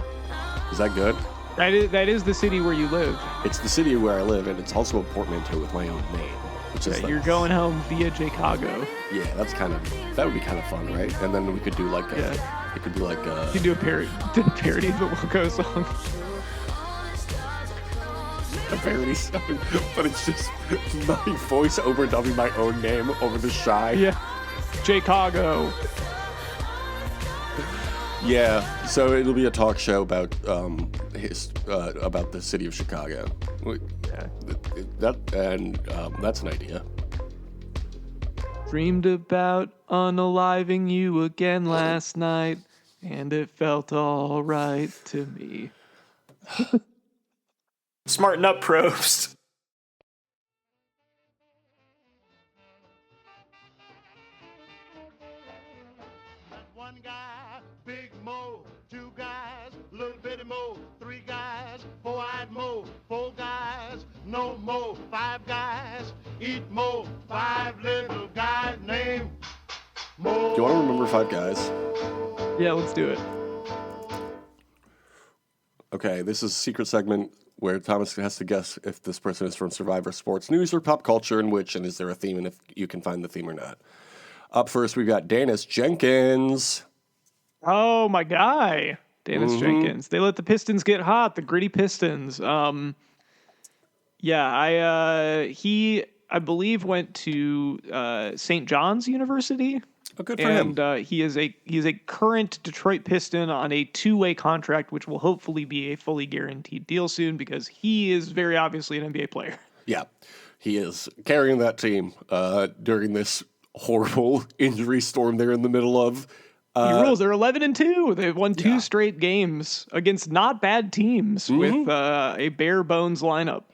Is that good? That is the city where you live. It's the city where I live, and it's also a portmanteau with my own name. Which is You're going home via Chicago. Yeah, that would be kind of fun, right? And then we could do like it could be like You can do a parody of the Wilco song. A parody song, but it's just my voice overdubbing my own name over the shy. Yeah. Chicago. Yeah, so it'll be a talk show about the city of Chicago. Yeah, that's an idea. Dreamed about unaliving you again last night, and it felt all right to me. Smarten up, Probst. One guy, big Mo, two guys, little bitty Mo, three guys, four-eyed Mo, four guys, no Mo, five guys, eat Mo, five little guys named Mo. Do you want to remember Five Guys? Yeah, let's do it. Okay, this is a secret segment where Thomas has to guess if this person is from Survivor, sports, news, or pop culture, and is there a theme, and if you can find the theme or not. Up first, we've got Danis Jenkins. Oh, my guy. Danis Jenkins. They let the Pistons get hot, the gritty Pistons. He, I believe, went to St. John's University. Oh, good for him. And he is a current Detroit Piston on a 2-way contract, which will hopefully be a fully guaranteed deal soon because he is very obviously an NBA player. Yeah, he is carrying that team during this horrible injury storm they're in the middle of. He rules. They're 11-2. They've won 2 straight games against not bad teams with a bare bones lineup.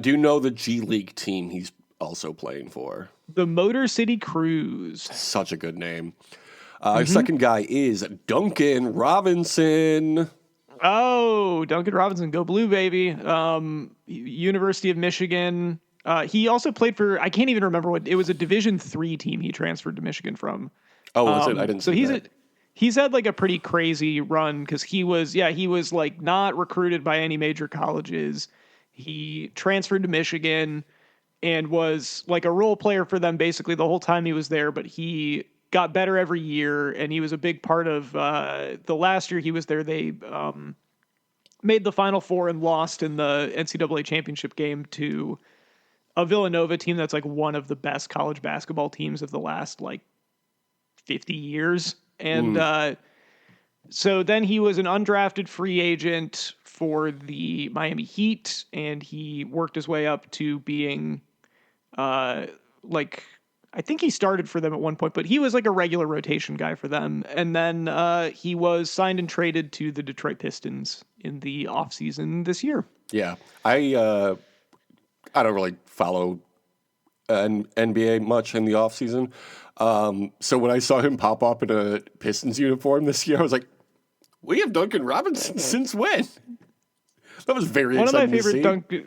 Do you know the G League team he's also playing for? The Motor City Cruise. Such a good name. Our second guy is Duncan Robinson. Oh, Duncan Robinson, go blue, baby. University of Michigan. He also played for, I can't even remember what, it was a Division III team he transferred to Michigan from. Oh, was it? I didn't see that. He's had like a pretty crazy run because he was like not recruited by any major colleges. He transferred to Michigan and was like a role player for them basically the whole time he was there, but he got better every year, and he was a big part of the last year he was there. They made the Final Four and lost in the NCAA championship game to a Villanova team that's like one of the best college basketball teams of the last like 50 years. And so then he was an undrafted free agent for the Miami Heat, and he worked his way up to being I think he started for them at one point, but he was like a regular rotation guy for them. And then he was signed and traded to the Detroit Pistons in the offseason this year. Yeah. I don't really follow NBA much in the offseason. So when I saw him pop up in a Pistons uniform this year, I was like, we have Duncan Robinson since when? That was very exciting to see.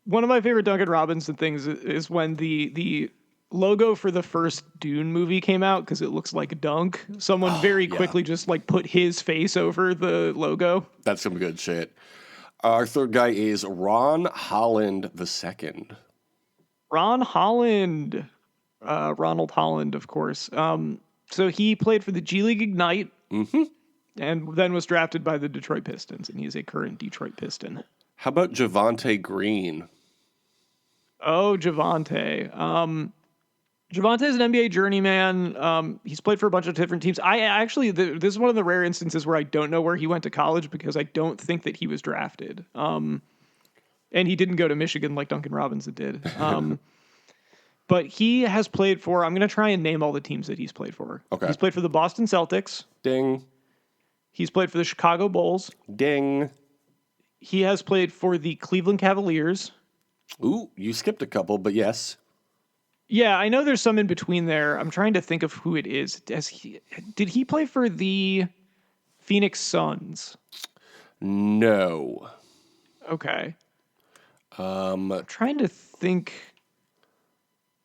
One of my favorite Duncan Robinson things is when the logo for the first Dune movie came out, because it looks like a dunk. Someone very quickly just like put his face over the logo. That's some good shit. Our third guy is Ron Holland II. Ron Holland. Ronald Holland, of course. So he played for the G League Ignite, Mm-hmm. and then was drafted by the Detroit Pistons, and he's a current Detroit Piston. How about Javonte Green? Oh, Javonte. Javonte is an NBA journeyman. He's played for a bunch of different teams. This is one of the rare instances where I don't know where he went to college because I don't think that he was drafted. And he didn't go to Michigan like Duncan Robinson did. But he has played for, I'm going to try and name all the teams that he's played for. Okay. He's played for the Boston Celtics. Ding. He's played for the Chicago Bulls. Ding. He has played for the Cleveland Cavaliers. Ooh, you skipped a couple, but yes. Yeah, I know there's some in between there. I'm trying to think of who it is. Did he play for the Phoenix Suns? No. Okay. I'm trying to think.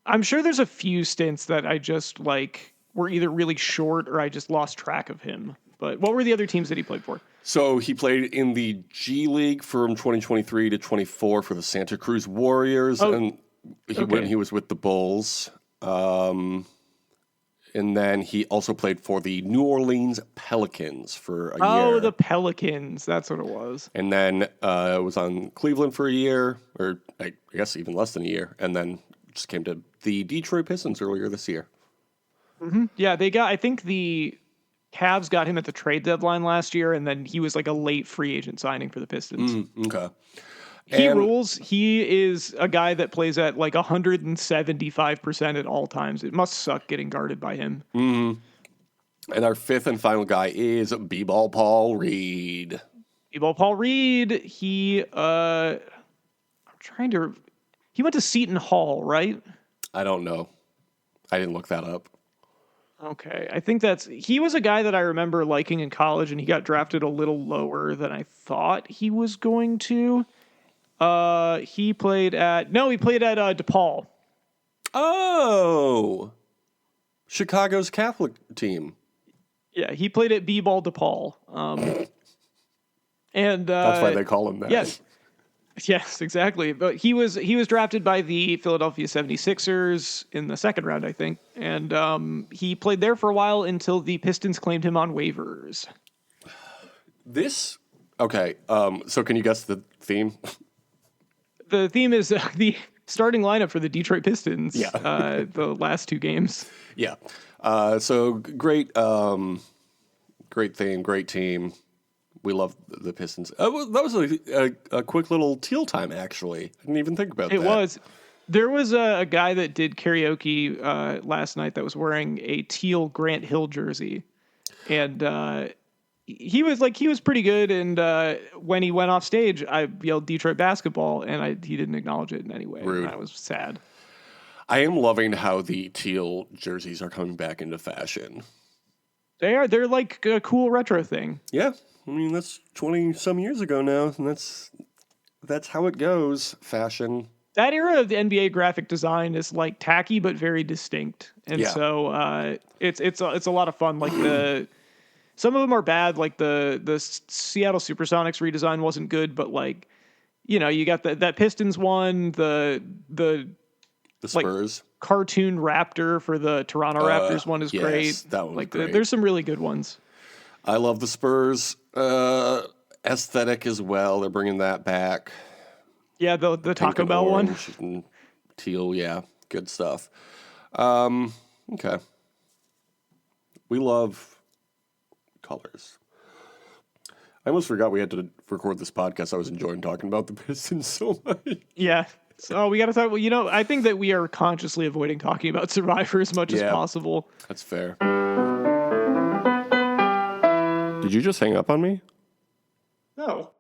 I'm sure there's a few stints that I just were either really short or I just lost track of him. But what were the other teams that he played for? So he played in the G League from 2023 to 24 for the Santa Cruz Warriors, and when he was with the Bulls. And then he also played for the New Orleans Pelicans for a year. Oh, the Pelicans. That's what it was. And then was on Cleveland for a year, or I guess even less than a year, and then just came to the Detroit Pistons earlier this year. Mm-hmm. Yeah, I think the Cavs got him at the trade deadline last year, and then he was like a late free agent signing for the Pistons. Okay. He rules. He is a guy that plays at like 175% at all times. It must suck getting guarded by him. Mm-hmm. And our fifth and final guy is B-Ball Paul Reed. B-Ball Paul Reed. He went to Seton Hall, right? I don't know. I didn't look that up. Okay. I think he was a guy that I remember liking in college, and he got drafted a little lower than I thought he was going to. He played at DePaul. Oh, Chicago's Catholic team. Yeah, he played at B-Ball DePaul. And that's why they call him that. Yes, exactly. But he was drafted by the Philadelphia 76ers in the second round, I think. And he played there for a while until the Pistons claimed him on waivers. Okay. So can you guess the theme? The theme is the starting lineup for the Detroit Pistons. Yeah. The last two games. Yeah. So great theme, great team. We love the Pistons. That was a quick little teal time, actually. I didn't even think about that. It was. There was a guy that did karaoke last night that was wearing a teal Grant Hill jersey. And he was pretty good. And when he went off stage, I yelled Detroit basketball, and he didn't acknowledge it in any way. Rude. And I was sad. I am loving how the teal jerseys are coming back into fashion. They're like a cool retro thing. Yeah. I mean, that's 20-some years ago now, and that's how it goes, fashion. That era of the NBA graphic design is like tacky but very distinct, and so it's a lot of fun. Like some of them are bad, like the Seattle SuperSonics redesign wasn't good, but like you got that Pistons one, the Spurs cartoon Raptor for the Toronto Raptors one is great. That one was great. There's some really good ones. I love the Spurs aesthetic as well. They're bringing that back. Yeah, the Taco Bell one. And teal, yeah. Good stuff. Okay. We love colors. I almost forgot we had to record this podcast. I was enjoying talking about the Pistons so much. Yeah. So we got to talk. Well, I think that we are consciously avoiding talking about Survivor as much as possible. That's fair. Did you just hang up on me? No.